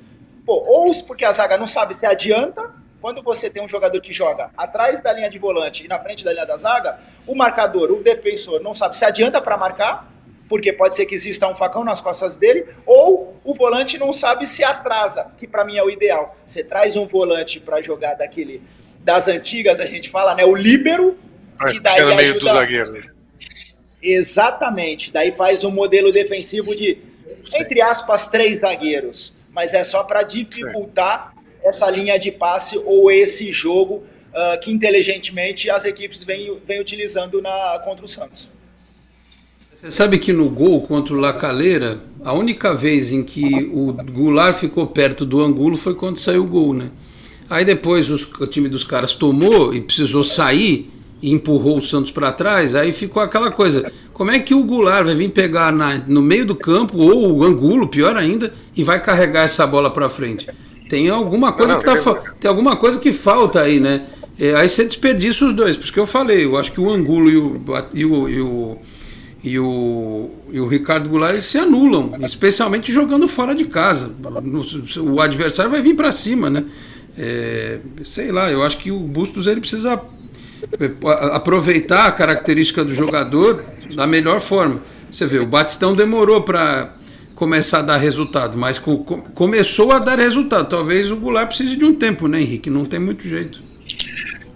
Ou porque a zaga não sabe se adianta, quando você tem um jogador que joga atrás da linha de volante e na frente da linha da zaga, o marcador, o defensor não sabe se adianta para marcar, porque pode ser que exista um facão nas costas dele, ou o volante não sabe se atrasa, que para mim é o ideal. Você traz um volante para jogar das antigas, a gente fala, né, o líbero, que daí no meio do zagueiro. Exatamente, daí faz um modelo defensivo de, entre aspas, 3 zagueiros, mas é só para dificultar essa linha de passe ou esse jogo que inteligentemente as equipes vêm utilizando contra o Santos. Você sabe que no gol contra o La Calera, a única vez em que o Goulart ficou perto do Angulo foi quando saiu o gol, né? Aí depois o time dos caras tomou e precisou sair e empurrou o Santos para trás, aí ficou aquela coisa, como é que o Goulart vai vir pegar no meio do campo, ou o Angulo, pior ainda, e vai carregar essa bola para frente? Tem alguma coisa tem alguma coisa que falta aí, né? Aí você desperdiça os dois, porque eu falei, eu acho que o Angulo e o Ricardo Goulart se anulam, especialmente jogando fora de casa. O adversário vai vir para cima, né? Sei lá, eu acho que o Bustos ele precisa aproveitar a característica do jogador da melhor forma. Você vê, o Batistão demorou para começar a dar resultado, mas começou a dar resultado. Talvez o Goulart precise de um tempo, né, Henrique? Não tem muito jeito.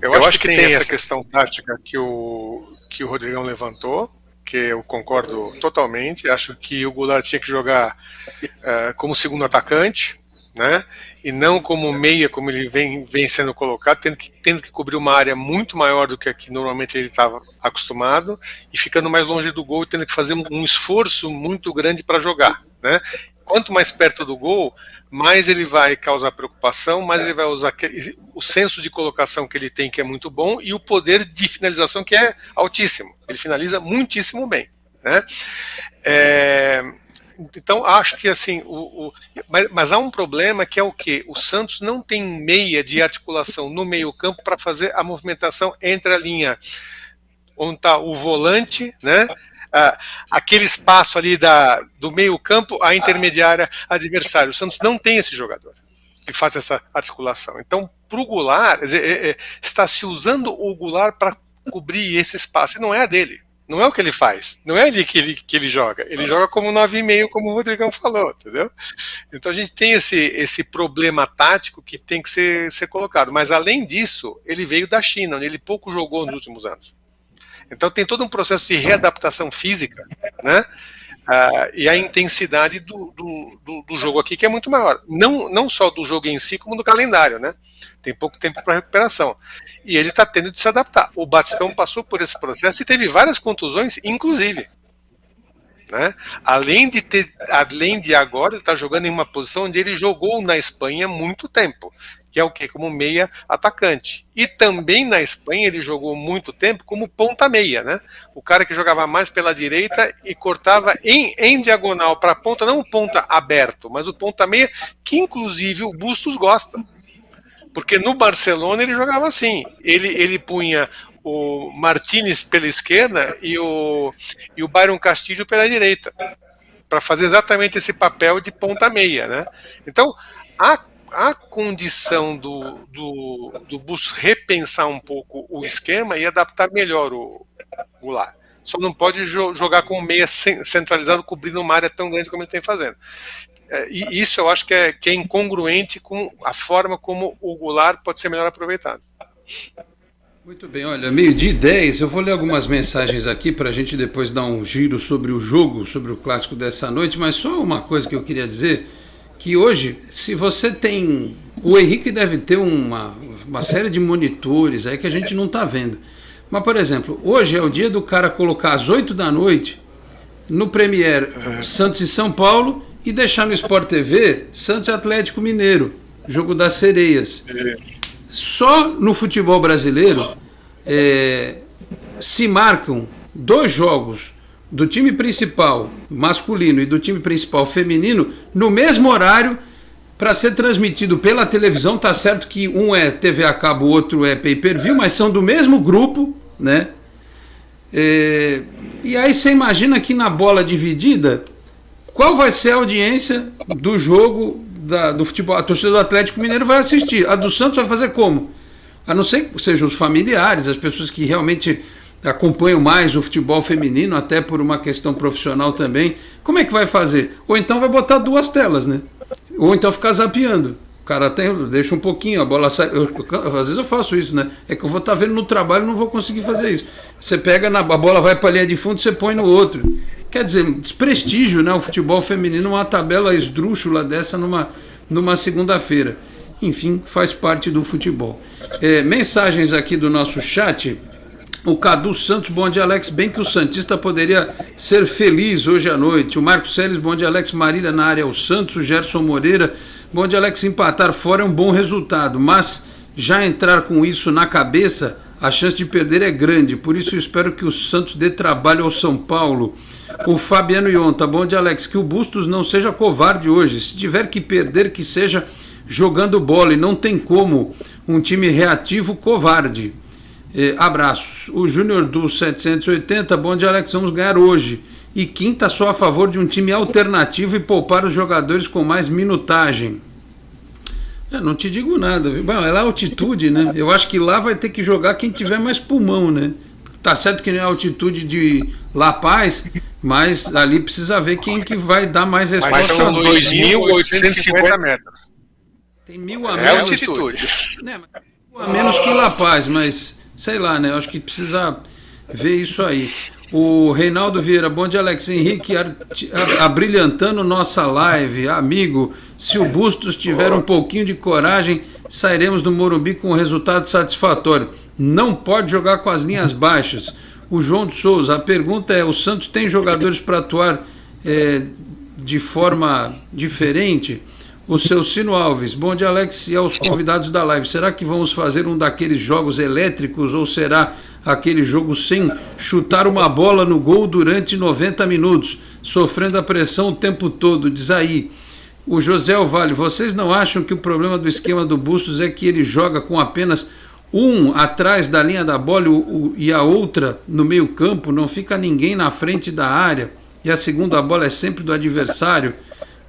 Eu acho que tem essa questão tática que o Rodrigão levantou, que eu concordo totalmente. Acho que o Goulart tinha que jogar como segundo atacante, né? E não como meia, como ele vem sendo colocado, tendo que cobrir uma área muito maior do que a que normalmente ele estava acostumado, e ficando mais longe do gol, tendo que fazer um esforço muito grande para jogar, né? Quanto mais perto do gol, mais ele vai causar preocupação, mais ele vai usar o senso de colocação que ele tem, que é muito bom, e o poder de finalização, que é altíssimo. Ele finaliza muitíssimo bem, né? Então, acho que assim, mas há um problema que é o quê? O Santos não tem meia de articulação no meio campo para fazer a movimentação entre a linha onde está o volante, né? Aquele espaço ali do meio campo, a intermediária adversária. O Santos não tem esse jogador que faz essa articulação. Então, para o Goulart, está se usando o Goulart para cobrir esse espaço, e não é a dele. Não é o que ele faz, não é ali que ele joga. Ele joga como 9,5, como o Rodrigão falou, entendeu? Então a gente tem esse problema tático que tem que ser colocado. Mas além disso, ele veio da China, onde ele pouco jogou nos últimos anos. Então tem todo um processo de readaptação física, né? E a intensidade do jogo aqui, que é muito maior. Não só do jogo em si, como do calendário, né? Tem pouco tempo para recuperação. E ele está tendo de se adaptar. O Batistão passou por esse processo e teve várias contusões, inclusive. Né? Além de agora, ele está jogando em uma posição onde ele jogou na Espanha há muito tempo, que é o quê? Como meia atacante. E também na Espanha ele jogou muito tempo como ponta meia, né? O cara que jogava mais pela direita e cortava em diagonal para a ponta, não o ponta aberto, mas o ponta meia, que inclusive o Bustos gosta. Porque no Barcelona ele jogava assim, ele punha o Martínez pela esquerda e o Byron Castillo pela direita, para fazer exatamente esse papel de ponta meia, né? Então, a condição do Bustos repensar um pouco o esquema e adaptar melhor o Goulart. Só não pode jogar com meia centralizado, cobrindo uma área tão grande como ele tem fazendo. E isso eu acho que é incongruente com a forma como o Goulart pode ser melhor aproveitado. Muito bem, olha, 12:10, eu vou ler algumas mensagens aqui para a gente depois dar um giro sobre o jogo, sobre o clássico dessa noite, mas só uma coisa que eu queria dizer, que hoje, se você tem... O Henrique deve ter uma série de monitores aí que a gente não está vendo. Mas, por exemplo, hoje é o dia do cara colocar às 8 da noite no Premier Santos e São Paulo e deixar no Sport TV Santos e Atlético Mineiro, jogo das sereias. Só no futebol brasileiro se marcam 2 jogos do time principal masculino e do time principal feminino no mesmo horário para ser transmitido pela televisão. Tá certo que um é TV a cabo, o outro é pay-per-view, mas são do mesmo grupo, né? E aí você imagina que na bola dividida, qual vai ser a audiência do jogo do futebol, a torcida do Atlético Mineiro vai assistir. A do Santos vai fazer como? A não ser que sejam os familiares, as pessoas que realmente acompanham mais o futebol feminino, até por uma questão profissional também. Como é que vai fazer? Ou então vai botar 2 telas, né? Ou então ficar zapeando. O cara deixa um pouquinho, a bola sai. Às vezes eu faço isso, né? É que eu vou estar vendo no trabalho e não vou conseguir fazer isso. Você pega, a bola vai para a linha de fundo, você põe no outro. Quer dizer, desprestígio, né? O futebol feminino, uma tabela esdrúxula dessa numa segunda-feira. Enfim, faz parte do futebol. Mensagens aqui do nosso chat. O Cadu Santos, bom dia, Alex. Bem que o Santista poderia ser feliz hoje à noite. O Marcos Seles, bom dia, Alex. Marília na área, o Santos. O Gerson Moreira, bom dia, Alex. Empatar fora é um bom resultado, mas já entrar com isso na cabeça, a chance de perder é grande. Por isso eu espero que o Santos dê trabalho ao São Paulo. O Fabiano Ionta, bom dia, Alex. Que o Bustos não seja covarde hoje. Se tiver que perder, que seja jogando bola. E não tem como um time reativo covarde. Abraços. O Júnior do 780, bom dia, Alex, vamos ganhar hoje. E quinta, só a favor de um time alternativo e poupar os jogadores com mais minutagem. Não te digo nada, viu? Bom, é lá a altitude, né? Eu acho que lá vai ter que jogar quem tiver mais pulmão, né? Tá certo que não é a altitude de La Paz, mas ali precisa ver quem que vai dar mais resposta. Mas são 2.850 metros. Tem 1.000 a menos. É altitude. A menos que La Paz, mas sei lá, né? Acho que precisa ver isso aí. O Reinaldo Vieira, bom dia, Alex. Henrique abrilhantando nossa live. Amigo, se o Bustos tiver um pouquinho de coragem, sairemos do Morumbi com um resultado satisfatório. Não pode jogar com as linhas baixas. O João de Souza, a pergunta é, o Santos tem jogadores para atuar de forma diferente? O seu Cino Alves, bom dia, Alex, e aos convidados da live. Será que vamos fazer um daqueles jogos elétricos ou será aquele jogo sem chutar uma bola no gol durante 90 minutos, sofrendo a pressão o tempo todo? Diz aí. O José Vale, vocês não acham que o problema do esquema do Bustos é que ele joga com apenas um atrás da linha da bola e a outra no meio campo, não fica ninguém na frente da área e a segunda bola é sempre do adversário?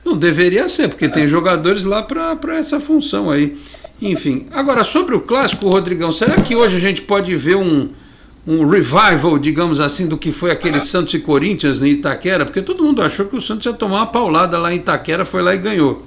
Não deveria ser, porque tem jogadores lá para essa função aí. Enfim, agora sobre o clássico, Rodrigão, será que hoje a gente pode ver um revival, digamos assim, do que foi aquele Santos e Corinthians em Itaquera? Porque todo mundo achou que o Santos ia tomar uma paulada lá em Itaquera, foi lá e ganhou.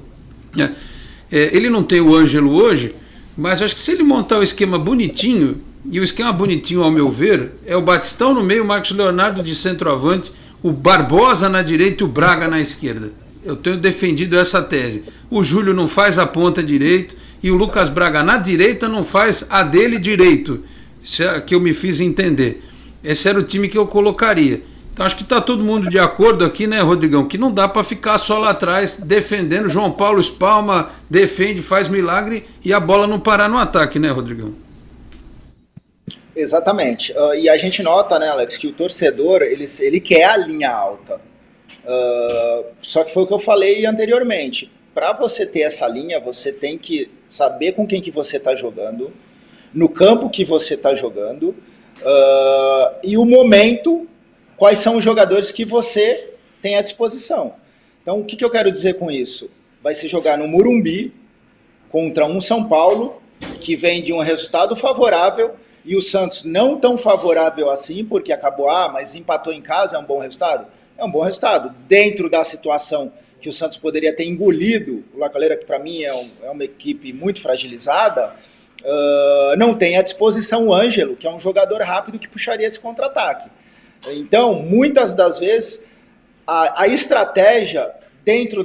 Ele não tem o Ângelo hoje, mas acho que se ele montar o esquema bonitinho, e o esquema bonitinho, ao meu ver, é o Batistão no meio, o Marcos Leonardo de centroavante, o Barbosa na direita e o Braga na esquerda. Eu tenho defendido essa tese. O Júlio não faz a ponta direito e o Lucas Braga na direita não faz a dele direito. Isso é que eu me fiz entender. Esse era o time que eu colocaria. Então acho que está todo mundo de acordo aqui, né, Rodrigão? Que não dá para ficar só lá atrás defendendo. João Paulo espalma, defende, faz milagre e a bola não parar no ataque, né, Rodrigão? Exatamente. E a gente nota, né, Alex, que o torcedor ele quer a linha alta. Só que foi o que eu falei anteriormente. Para você ter essa linha, você tem que saber com quem que você está jogando, no campo que você está jogando, e o momento, quais são os jogadores que você tem à disposição. Então, o que eu quero dizer com isso? Vai se jogar no Morumbi contra um São Paulo que vem de um resultado favorável e o Santos não tão favorável assim, porque acabou, mas empatou em casa, é um bom resultado? É um bom resultado. Dentro da situação que o Santos poderia ter engolido, o La Calera, que para mim é uma equipe muito fragilizada, não tem à disposição o Ângelo, que é um jogador rápido que puxaria esse contra-ataque. Então, muitas das vezes, a estratégia dentro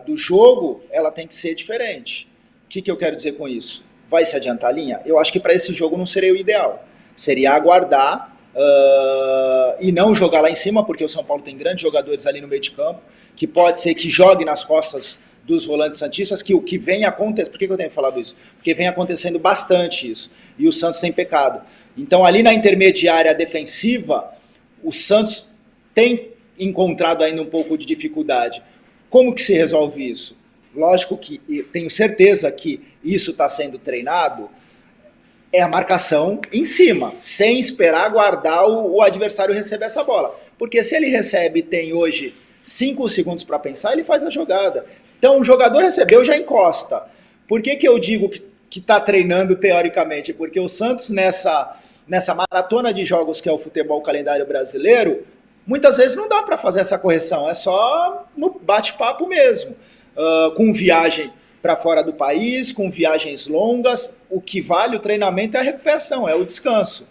do jogo, ela tem que ser diferente. O que eu quero dizer com isso? Vai se adiantar a linha? Eu acho que para esse jogo não seria o ideal. Seria aguardar e não jogar lá em cima, porque o São Paulo tem grandes jogadores ali no meio de campo, que pode ser que jogue nas costas dos volantes santistas, que o que vem acontecendo... Por que eu tenho falado isso? Porque vem acontecendo bastante isso, e o Santos tem pecado. Então, ali na intermediária defensiva, o Santos tem encontrado ainda um pouco de dificuldade. Como que se resolve isso? Lógico que tenho certeza que isso está sendo treinado, é a marcação em cima, sem esperar aguardar o adversário receber essa bola. Porque se ele recebe e tem hoje 5 segundos para pensar, ele faz a jogada. Então o jogador recebeu, já encosta. Por que eu digo que está treinando teoricamente? Porque o Santos nessa maratona de jogos que é o futebol calendário brasileiro, muitas vezes não dá para fazer essa correção, é só no bate-papo mesmo, com viagem para fora do país, com viagens longas. O que vale o treinamento é a recuperação, é o descanso.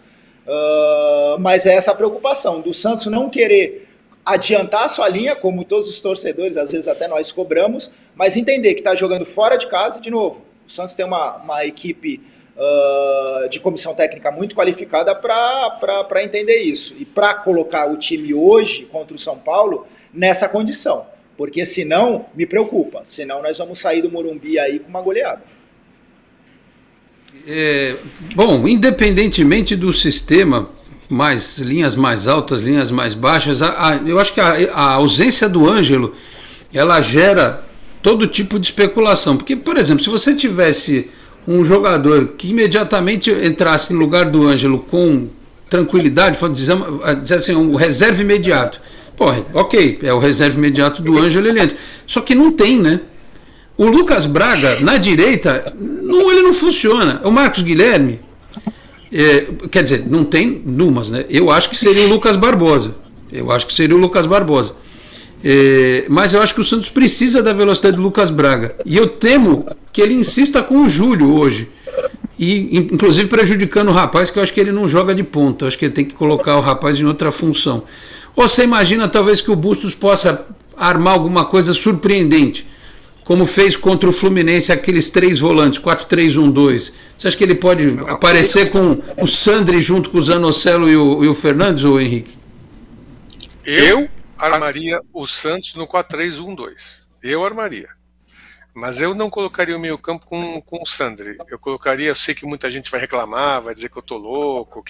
Mas é essa preocupação do Santos não querer adiantar a sua linha, como todos os torcedores, às vezes até nós cobramos, mas entender que está jogando fora de casa. E, de novo, o Santos tem uma equipe de comissão técnica muito qualificada para entender isso. E para colocar o time hoje contra o São Paulo nessa condição. Porque senão, me preocupa, senão nós vamos sair do Morumbi aí com uma goleada. Bom, independentemente do sistema, linhas mais altas, linhas mais baixas, eu acho que a ausência do Ângelo, ela gera todo tipo de especulação. Porque, por exemplo, se você tivesse um jogador que imediatamente entrasse no lugar do Ângelo com tranquilidade, dizer assim, um reserva imediato. Pô, ok, é o reserva imediato do Ângelo, ele entra. Só que não tem, né? O Lucas Braga, na direita, ele não funciona. O Marcos Guilherme, quer dizer, não tem numas, né? Eu acho que seria o Lucas Barbosa. Mas eu acho que o Santos precisa da velocidade do Lucas Braga. E eu temo que ele insista com o Júlio hoje. E, inclusive, prejudicando o rapaz, que eu acho que ele não joga de ponta. Eu acho que ele tem que colocar o rapaz em outra função. Ou você imagina, talvez, que o Bustos possa armar alguma coisa surpreendente, como fez contra o Fluminense aqueles 3 volantes, 4-3-1-2. Você acha que ele pode aparecer com o Sandri junto com o Zanocelo e o Fernandes, ou Henrique? Eu armaria o Santos no 4-3-1-2. Eu armaria. Mas eu não colocaria o meio campo com o Sandri. Eu sei que muita gente vai reclamar, vai dizer que eu tô louco,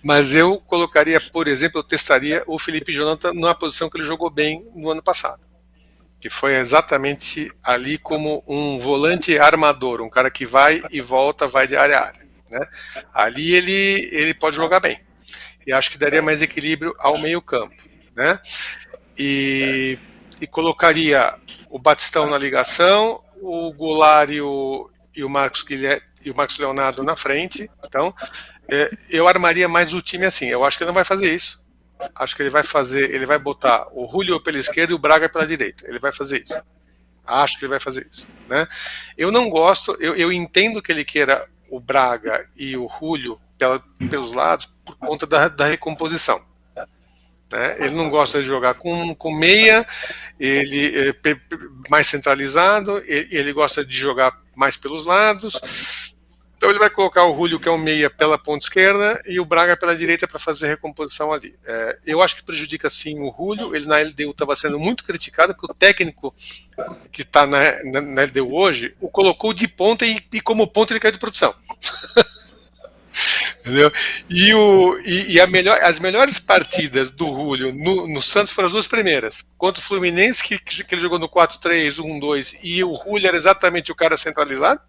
mas eu colocaria, por exemplo, eu testaria o Felipe Jonathan na posição que ele jogou bem no ano passado. Que foi exatamente ali como um volante armador, um cara que vai e volta, vai de área a área, né? Ali ele pode jogar bem. E acho que daria mais equilíbrio ao meio campo, né? E colocaria o Batistão na ligação, o Goulart e o Marcos Leonardo na frente. Então, eu armaria mais o time assim. Eu acho que ele não vai fazer isso. Acho que ele vai botar o Julio pela esquerda e o Braga pela direita. Ele vai fazer isso. Acho que ele vai fazer isso, né? Eu não gosto, eu entendo que ele queira o Braga e o Julio pelos lados por conta da recomposição. Né? Ele não gosta de jogar com meia, ele mais centralizado, ele gosta de jogar mais pelos lados. Então ele vai colocar o Julio, que é um meia, pela ponta esquerda, e o Braga pela direita para fazer a recomposição ali. Eu acho que prejudica sim o Julio. Ele na LDU estava sendo muito criticado, porque o técnico que está na LDU hoje o colocou de ponta e como ponta ele caiu de produção. Entendeu? As melhores partidas do Julio no Santos foram as 2 primeiras. Contra o Fluminense, que ele jogou no 4-3-1-2, e o Julio era exatamente o cara centralizado.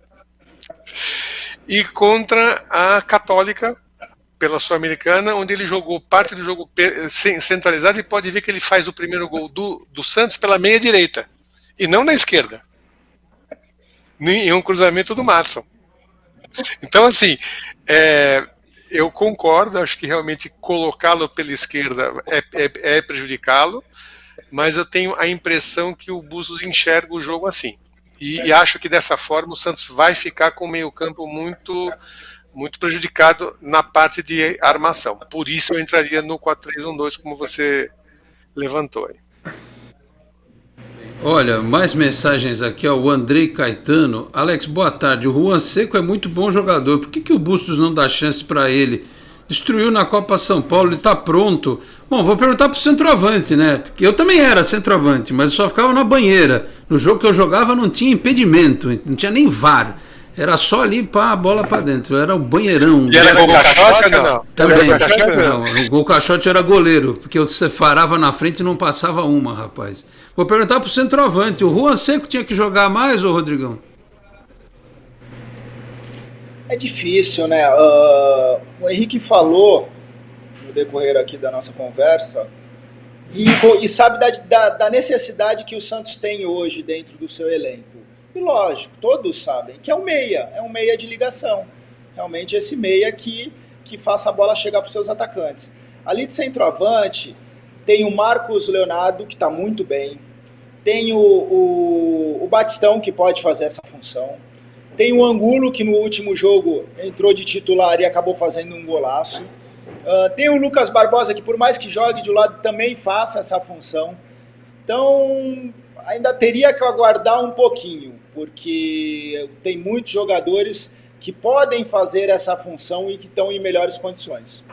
E contra a Católica, pela Sul-Americana, onde ele jogou parte do jogo centralizado, e pode ver que ele faz o primeiro gol do Santos pela meia direita, e não na esquerda. Em um cruzamento do Madison. Então, assim, eu concordo, acho que realmente colocá-lo pela esquerda é prejudicá-lo, mas eu tenho a impressão que o Bustos enxerga o jogo assim. E acho que dessa forma o Santos vai ficar com o meio-campo muito, muito prejudicado na parte de armação. Por isso eu entraria no 4-3-1-2, como você levantou aí. Olha, mais mensagens aqui, ó. O Andrei Caetano. Alex, boa tarde. O Juan Seco é muito bom jogador. Por que o Bustos não dá chance para ele? Destruiu na Copa São Paulo, ele tá pronto. Bom, vou perguntar pro centroavante, né? Porque eu também era centroavante, mas eu só ficava na banheira. No jogo que eu jogava não tinha impedimento, não tinha nem VAR. Era só ali pá, a bola para dentro. Era o banheirão. E era gol caixote ou não? Também. Não, o gol caixote era goleiro, porque eu separava na frente e não passava uma, rapaz. Vou perguntar pro centroavante. O Juan Seco tinha que jogar mais, ô Rodrigão? É difícil, né? O Henrique falou, no decorrer aqui da nossa conversa, e sabe da necessidade que o Santos tem hoje dentro do seu elenco. E lógico, todos sabem que é um meia de ligação. Realmente esse meia que faça a bola chegar para os seus atacantes. Ali de centroavante, tem o Marcos Leonardo, que está muito bem. Tem o Batistão, que pode fazer essa função. Tem o Angulo, que no último jogo entrou de titular e acabou fazendo um golaço. Tem o Lucas Barbosa, que por mais que jogue de lado, também faça essa função. Então, ainda teria que aguardar um pouquinho, porque tem muitos jogadores que podem fazer essa função e que estão em melhores condições.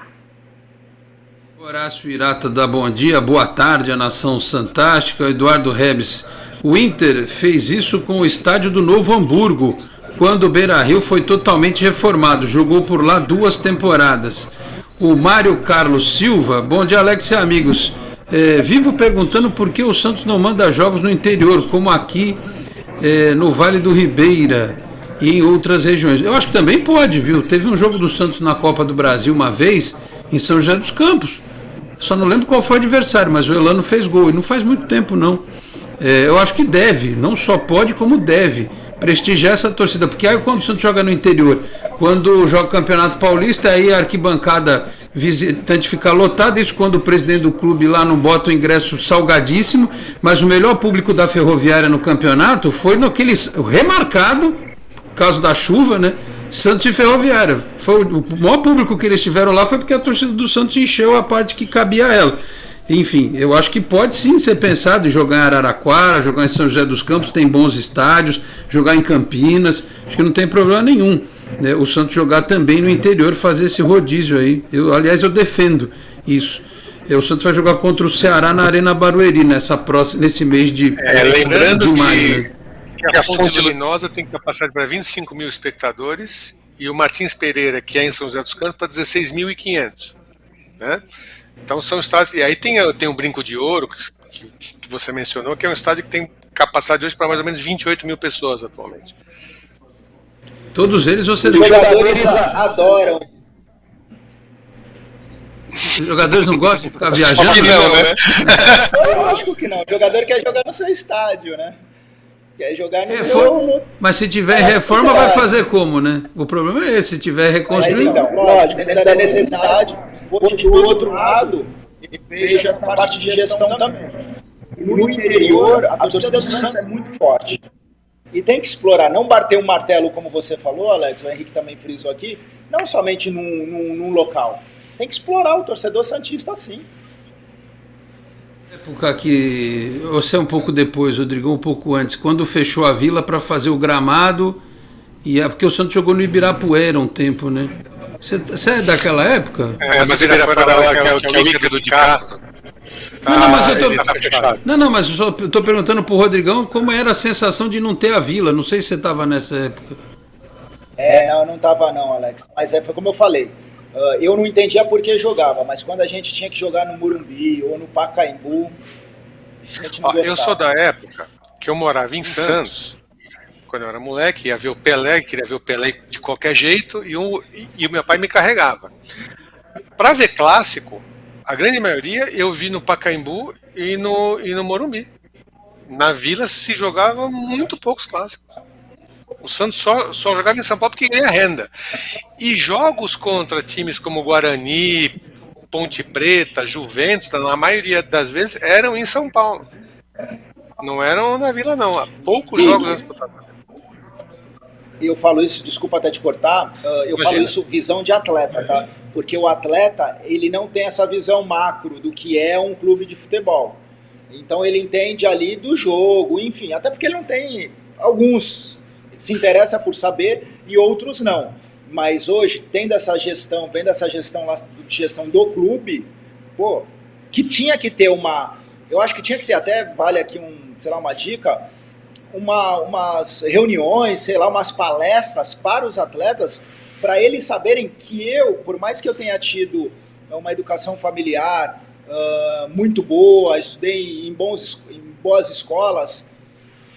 Horácio Irata dá bom dia, boa tarde à nação fantástica. Eduardo Rebes, o Inter fez isso com o estádio do Novo Hamburgo, quando o Beira-Rio foi totalmente reformado, jogou por lá 2 temporadas. O Mário Carlos Silva, bom dia Alex e amigos, vivo perguntando por que o Santos não manda jogos no interior, como aqui no Vale do Ribeira e em outras regiões. Eu acho que também pode, viu? Teve um jogo do Santos na Copa do Brasil uma vez, em São José dos Campos. Só não lembro qual foi o adversário, mas o Elano fez gol, e não faz muito tempo não. Eu acho que deve, não só pode como deve prestigiar essa torcida, porque aí quando o Santos joga no interior, quando joga o Campeonato Paulista, aí a arquibancada visitante fica lotada, isso quando o presidente do clube lá não bota o ingresso salgadíssimo, mas o melhor público da Ferroviária no campeonato foi naquele remarcado, caso da chuva, né? Santos e Ferroviária. Foi o maior público que eles tiveram lá foi porque a torcida do Santos encheu a parte que cabia a ela. Enfim, eu acho que pode sim ser pensado em jogar em Araraquara, jogar em São José dos Campos, tem bons estádios, jogar em Campinas, acho que não tem problema nenhum, né? O Santos jogar também no interior, fazer esse rodízio aí. Aliás, eu defendo isso. O Santos vai jogar contra o Ceará na Arena Barueri nesse mês de lembrando de maio, né? Que a Fonte Luminosa tem capacidade para 25 mil espectadores e o Martins Pereira, que é em São José dos Campos, para 16.500, né? Então são estádios, e aí tem o Brinco de Ouro, que você mencionou, que é um estádio que tem capacidade hoje para mais ou menos 28 mil pessoas atualmente. Todos eles Os jogadores adoram. Os jogadores não gostam de ficar viajando? Não, né? Lógico que não. O jogador quer jogar no seu estádio, né? Quer jogar no seu... Mas se tiver reforma, vai fazer como, né? O problema é esse, se tiver reconstruído. Mas então, lógico, da necessidade, do outro lado, veja essa parte de gestão também. No interior, a torcida do Santos é muito forte. E tem que explorar, não bater o martelo, como você falou, Alex, o Henrique também frisou aqui, não somente num local. Tem que explorar o torcedor santista, sim. Época que você um pouco depois, Rodrigo, um pouco antes, quando fechou a Vila para fazer o gramado, e porque o Santos jogou no Ibirapuera um tempo, né? Você é daquela época? Mas o Ibirapuera lá, que é o líquido de Castro. Não, mas eu só estou perguntando pro Rodrigão como era a sensação de não ter a Vila. Não sei se você estava nessa época. Não estava não, Alex. Mas foi como eu falei. Eu não entendia por que jogava, mas quando a gente tinha que jogar no Morumbi ou no Pacaembu, a gente não gostava. Eu sou da época que eu morava em Santos, quando eu era moleque, ia ver o Pelé, queria ver o Pelé de qualquer jeito, e o meu pai me carregava. Para ver clássico, a grande maioria eu vi no Pacaembu e no Morumbi. Na Vila se jogava muito poucos clássicos. O Santos só jogava em São Paulo porque ganha renda. E jogos contra times como Guarani, Ponte Preta, Juventus, na maioria das vezes, eram em São Paulo. Não eram na Vila, não. Há poucos jogos antes do trabalho. Eu falo isso, desculpa até te cortar, falo isso visão de atleta, tá? Porque o atleta, ele não tem essa visão macro do que é um clube de futebol. Então ele entende ali do jogo, enfim, até porque ele não tem... Alguns se interessa por saber e outros não. Mas hoje, vendo essa gestão do clube, que tinha que ter eu acho que tinha que ter, até vale aqui uma dica, umas reuniões, umas palestras para os atletas, para eles saberem que por mais que eu tenha tido uma educação familiar muito boa, estudei em boas escolas,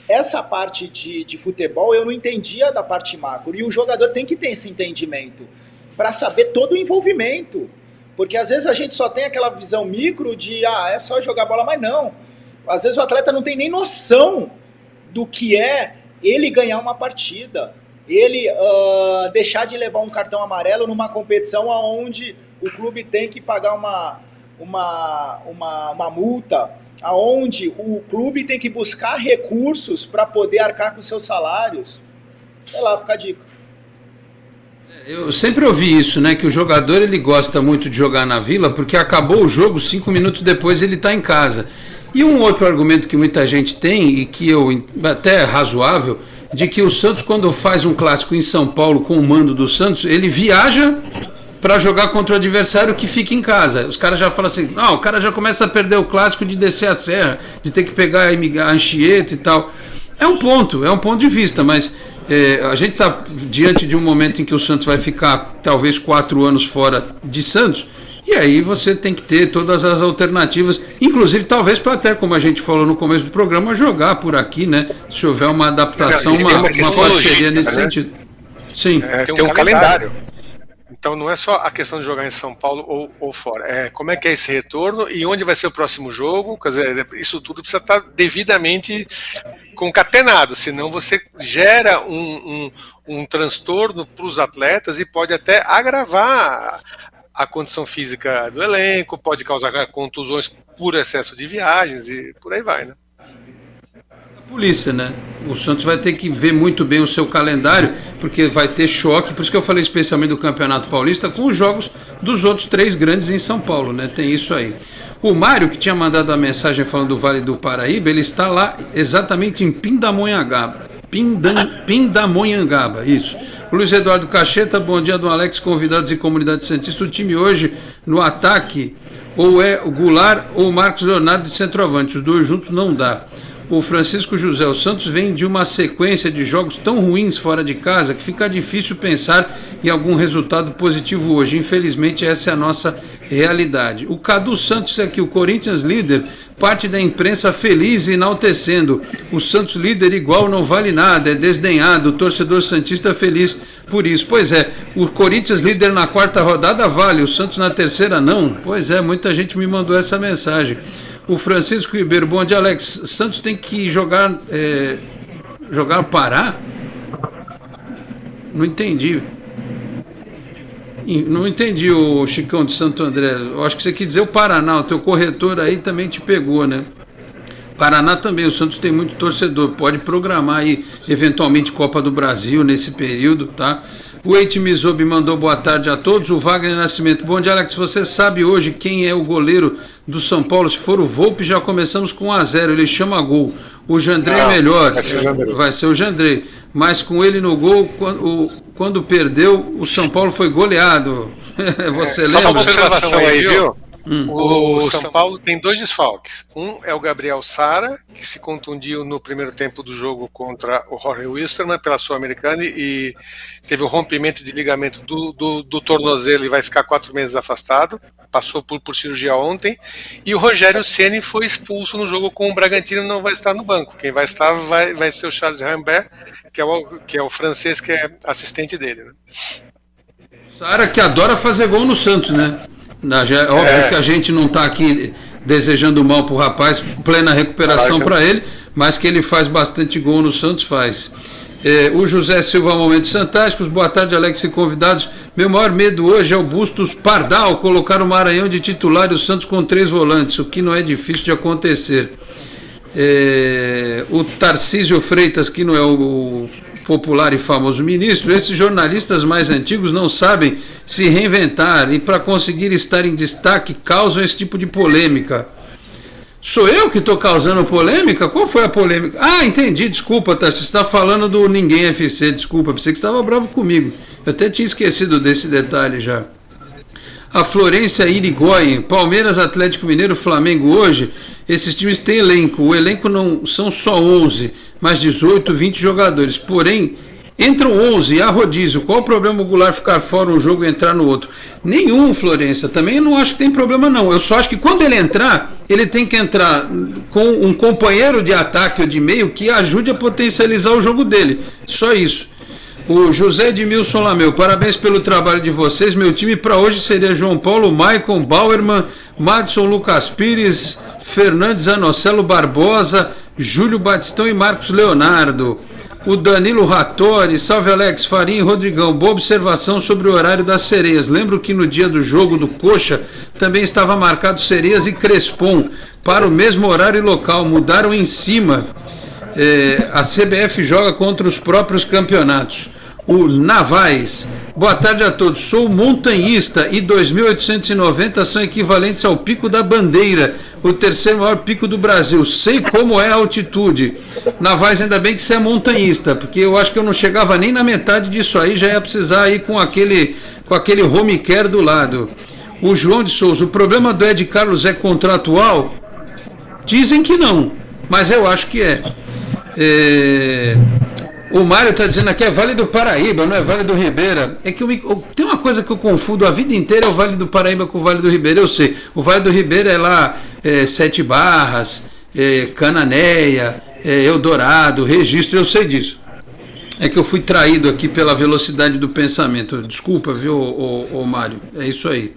essa parte de futebol eu não entendia da parte macro, e o jogador tem que ter esse entendimento para saber todo o envolvimento, Porque às vezes a gente só tem aquela visão micro de, é só jogar bola, mas não. Às vezes o atleta não tem nem noção do que é ele ganhar uma partida, ele deixar de levar um cartão amarelo numa competição onde o clube tem que pagar uma multa, onde o clube tem que buscar recursos para poder arcar com seus salários. Sei lá, fica a dica. Eu sempre ouvi isso, né? Que o jogador ele gosta muito de jogar na Vila porque acabou o jogo, 5 minutos depois ele está em casa. E um outro argumento que muita gente tem, e que até é razoável, de que o Santos, quando faz um clássico em São Paulo com o mando do Santos, ele viaja para jogar contra o adversário que fica em casa. Os caras já falam assim, o cara já começa a perder o clássico de descer a serra, de ter que pegar a Anchieta e tal. É um ponto de vista, mas a gente está diante de um momento em que o Santos vai ficar talvez 4 anos fora de Santos, e aí você tem que ter todas as alternativas, inclusive talvez para até, como a gente falou no começo do programa, jogar por aqui, né? Se houver uma adaptação, uma parceria nesse sentido. Sim. Tem um calendário. Então não é só a questão de jogar em São Paulo ou fora, como é que é esse retorno e onde vai ser o próximo jogo, quer dizer, isso tudo precisa estar devidamente concatenado, senão você gera um transtorno para os atletas e pode até agravar a condição física do elenco, pode causar contusões por excesso de viagens e por aí vai, né? Polícia, né? O Santos vai ter que ver muito bem o seu calendário, porque vai ter choque, por isso que eu falei especialmente do Campeonato Paulista, com os jogos dos outros 3 grandes em São Paulo, né? Tem isso aí. O Mário, que tinha mandado a mensagem falando do Vale do Paraíba, ele está lá exatamente em Pindamonhangaba. Pindamonhangaba, isso. O Luiz Eduardo Cacheta, bom dia, Dom Alex, convidados e comunidade santista. O time hoje no ataque ou é o Goulart ou o Marcos Leonardo de centroavante, os dois juntos não dá. O Francisco José, o Santos vem de uma sequência de jogos tão ruins fora de casa que fica difícil pensar em algum resultado positivo hoje. Infelizmente essa é a nossa realidade. O Cadu Santos aqui, o Corinthians líder, parte da imprensa feliz e enaltecendo. O Santos líder igual não vale nada, é desdenhado, o torcedor santista feliz por isso. Pois é, o Corinthians líder na 4ª rodada vale, o Santos na 3ª não. Pois é, muita gente me mandou essa mensagem. O Francisco Ribeiro, bom dia, Alex. Santos tem que jogar Pará? Não entendi. Não entendi, o Chicão de Santo André. Eu acho que você quis dizer o Paraná. O teu corretor aí também te pegou, né? Paraná também, o Santos tem muito torcedor. Pode programar aí, eventualmente, Copa do Brasil nesse período, tá? O Eite Mizobi mandou boa tarde a todos. O Wagner Nascimento, bom dia, Alex. Você sabe hoje quem é o goleiro do São Paulo? Se for o Volpe, já começamos com 1-0. Ele chama gol. O Jandrei é melhor. Vai ser o Jandrei. Mas com ele no gol, quando perdeu, o São Paulo foi goleado. Você lembra? Só uma observação aí, viu? O São Paulo tem 2 desfalques. Um é o Gabriel Sara, que se contundiu no primeiro tempo do jogo contra o Jorge Wilstermann pela Sul-Americana e teve um rompimento de ligamento do tornozelo e vai ficar 4 meses afastado. Passou por cirurgia ontem. E o Rogério Ceni foi expulso no jogo com o Bragantino e não vai estar no banco. Quem vai estar vai ser o Charles Rambert, que é o francês que é assistente dele, né? Sara que adora fazer gol no Santos, né? É óbvio que a gente não está aqui desejando mal para o rapaz, plena recuperação para ele, mas que ele faz bastante gol no Santos, faz. O José Silva, Momentos Fantásticos, boa tarde, Alex e convidados. Meu maior medo hoje é o Bustos Pardal colocar o Maranhão de titular e o Santos com 3 volantes, o que não é difícil de acontecer. O Tarcísio Freitas, que não é o popular e famoso ministro, esses jornalistas mais antigos não sabem se reinventar e para conseguir estar em destaque causam esse tipo de polêmica. Sou eu que estou causando polêmica? Qual foi a polêmica? Ah, entendi, desculpa, tá? Você está falando do Ninguém FC, desculpa, pensei que estava bravo comigo. Eu até tinha esquecido desse detalhe já. A Florência Irigoyen, Palmeiras, Atlético Mineiro, Flamengo hoje, esses times têm elenco. O elenco não são só 11, mas 18, 20 jogadores. Porém, entram 11 e há rodízio. Qual o problema o Goulart ficar fora um jogo e entrar no outro? Nenhum, Florência. Também eu não acho que tem problema, não. Eu só acho que quando ele entrar, ele tem que entrar com um companheiro de ataque ou de meio que ajude a potencializar o jogo dele. Só isso. O José Edmilson Lameu, parabéns pelo trabalho de vocês. Meu time para hoje seria João Paulo, Maicon, Bauerman, Madison Lucas Pires, Fernandes Anocelo Barbosa, Júlio Batistão e Marcos Leonardo. O Danilo Rattori, salve Alex, Farinha e Rodrigão. Boa observação sobre o horário das sereias. Lembro que no dia do jogo do Coxa também estava marcado Sereias e Crespon para o mesmo horário e local. Mudaram em cima. A CBF joga contra os próprios campeonatos. O Navais, boa tarde a todos, sou montanhista e 2.890 são equivalentes ao Pico da Bandeira, o terceiro maior pico do Brasil, sei como é a altitude. Navais, ainda bem que você é montanhista, porque eu acho que eu não chegava nem na metade disso aí, já ia precisar ir com aquele home care do lado. O João de Souza, o problema do Ed Carlos é contratual? Dizem que não, mas eu acho que é. O Mário está dizendo aqui é Vale do Paraíba, não é Vale do Ribeira. É que tem uma coisa que eu confundo a vida inteira, é o Vale do Paraíba com o Vale do Ribeira, eu sei. O Vale do Ribeira é lá Sete Barras, Cananéia, Eldorado, Registro, eu sei disso. É que eu fui traído aqui pela velocidade do pensamento. Desculpa, viu, o Mário? É isso aí.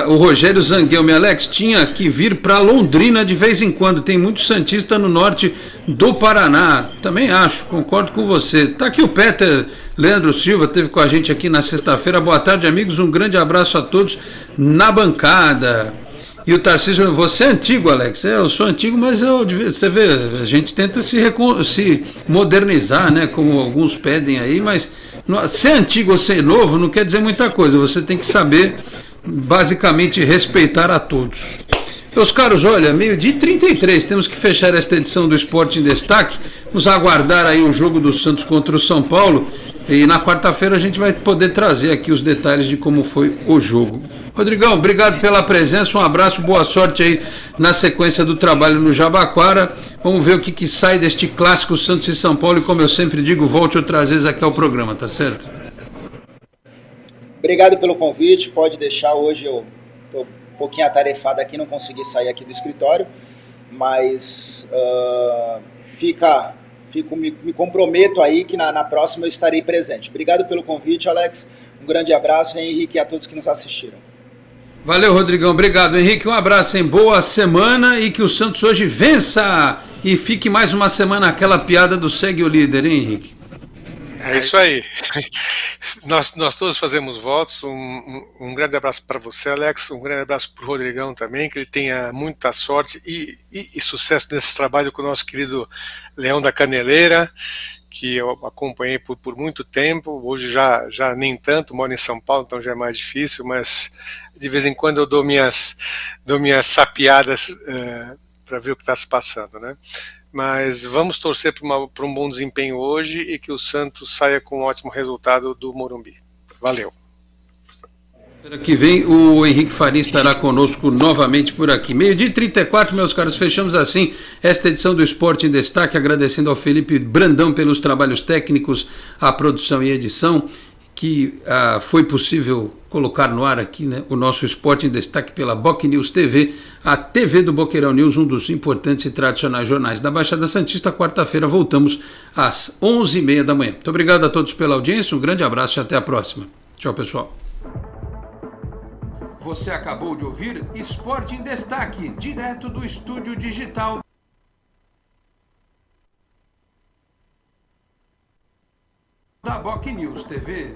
O Rogério Zanguelme, Alex, tinha que vir para Londrina de vez em quando, tem muito santista no norte do Paraná, também acho, concordo com você. Tá aqui o Peter Leandro Silva, esteve com a gente aqui na sexta-feira. Boa tarde, amigos, um grande abraço a todos na bancada. E o Tarcísio, você é antigo, Alex? Eu sou antigo, mas você vê, a gente tenta se modernizar, né, como alguns pedem aí, mas ser antigo ou ser novo não quer dizer muita coisa, você tem que saber basicamente respeitar a todos. Meus caros, olha, 12h33, temos que fechar esta edição do Esporte em Destaque, vamos aguardar aí o jogo do Santos contra o São Paulo e na quarta-feira a gente vai poder trazer aqui os detalhes de como foi o jogo. Rodrigão, obrigado pela presença, um abraço, boa sorte aí na sequência do trabalho no Jabaquara. Vamos ver o que sai deste clássico Santos e São Paulo e, como eu sempre digo, volte outras vezes aqui ao programa, tá certo? Obrigado pelo convite, pode deixar, hoje eu estou um pouquinho atarefado aqui, não consegui sair aqui do escritório, mas me comprometo aí que na próxima eu estarei presente. Obrigado pelo convite, Alex, um grande abraço, Henrique, e a todos que nos assistiram. Valeu, Rodrigão, obrigado, Henrique, um abraço, em boa semana e que o Santos hoje vença e fique mais uma semana aquela piada do segue o líder, hein, Henrique? É isso aí. Nós todos fazemos votos. Um grande abraço para você, Alex. Um grande abraço para o Rodrigão também, que ele tenha muita sorte e sucesso nesse trabalho com o nosso querido Leão da Caneleira, que eu acompanhei por muito tempo. Hoje já nem tanto, moro em São Paulo, então já é mais difícil, mas de vez em quando eu dou minhas sapiadas para ver o que está se passando, né? Mas vamos torcer para um bom desempenho hoje e que o Santos saia com um ótimo resultado do Morumbi. Valeu. Semana que vem o Henrique Faria estará conosco novamente por aqui. 12h34, meus caros, fechamos assim esta edição do Esporte em Destaque, agradecendo ao Felipe Brandão pelos trabalhos técnicos, a produção e edição, que foi possível colocar no ar aqui, né, o nosso Esporte em Destaque pela Boc News TV, a TV do Boqueirão News, um dos importantes e tradicionais jornais da Baixada Santista. Quarta-feira voltamos às 11h30 da manhã. Muito obrigado a todos pela audiência, um grande abraço e até a próxima. Tchau, pessoal. Você acabou de ouvir Esporte em Destaque, direto do estúdio digital da Boc News TV.